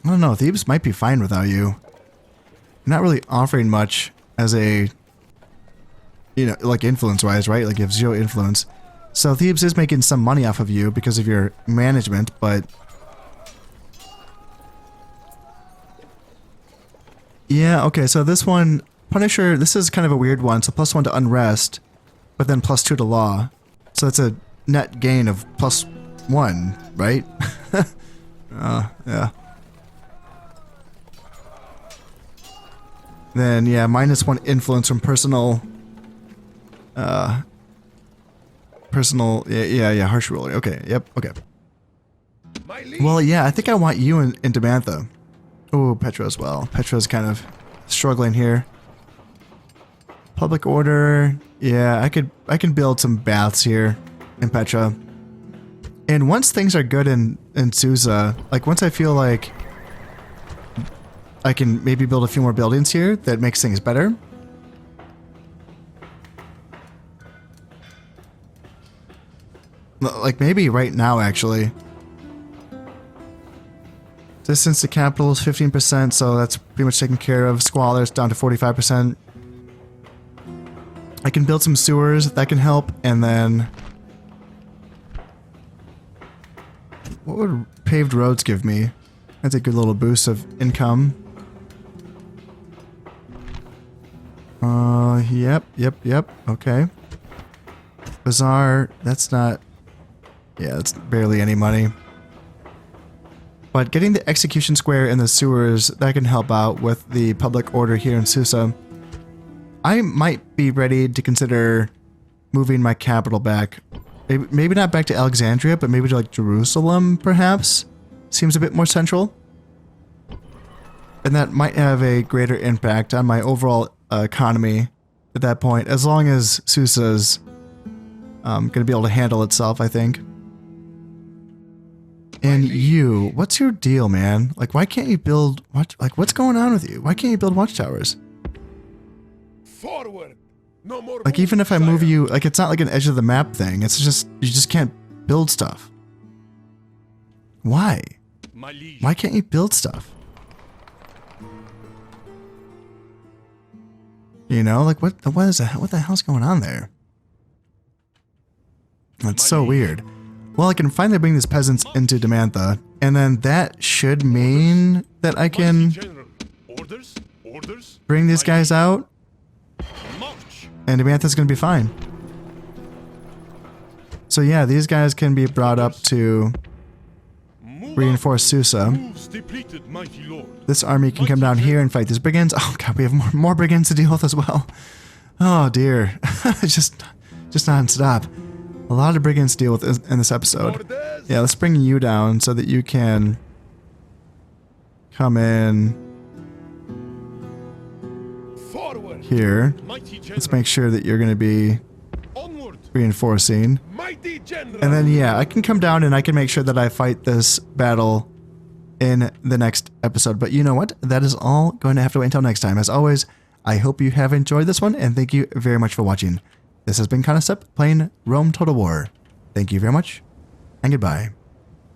I don't know. Thebes might be fine without you. You're not really offering much as a, you know, like influence-wise, right? Like you have 0 influence. So Thebes is making some money off of you because of your management, but yeah, okay, so this one, Punisher, this is kind of a weird one. So +1 to unrest, but then +2 to law. So it's a net gain of +1, right? Yeah. Then yeah, -1 influence from personal yeah, harsh ruler. Okay, yep, okay. Well, yeah, I think I want you in Demantha. Oh, Petra as well. Petra's kind of struggling here. Public order. Yeah, I can build some baths here in Petra. And once things are good in Susa, like once I feel like I can maybe build a few more buildings here that makes things better. Like maybe right now, actually. Distance to capital is 15%, so that's pretty much taken care of. Squalor's down to 45%. I can build some sewers, that can help, and then... What would paved roads give me? That's a good little boost of income. Yep, okay. Bazaar, that's not... Yeah, that's barely any money. But getting the execution square in the sewers, that can help out with the public order here in Susa. I might be ready to consider moving my capital back. Maybe not back to Alexandria, but maybe to like Jerusalem, perhaps? Seems a bit more central. And that might have a greater impact on my overall economy at that point, as long as Susa's going to be able to handle itself, I think. And you, what's your deal, man? Like, why can't you build... what's going on with you? Why can't you build watchtowers? Forward. No more Like, even if I move you... Like, it's not like an edge of the map thing. It's just... You just can't build stuff. Why? Why can't you build stuff? You know? Like, what the hell's going on there? That's so weird. Well, I can finally bring these peasants into Demantha, and then that should mean that I can bring these guys out, and Demantha's going to be fine. So yeah, these guys can be brought up to reinforce Susa. This army can come down here and fight these brigands. Oh god, we have more brigands to deal with as well. Oh dear, just non-stop. A lot of brigands to deal with in this episode. Yeah, let's bring you down so that you can come in here. Let's make sure that you're going to be reinforcing. And then, yeah, I can come down and I can make sure that I fight this battle in the next episode. But you know what? That is all going to have to wait until next time. As always, I hope you have enjoyed this one, and thank you very much for watching. This has been Concept playing Rome Total War. Thank you very much, and goodbye.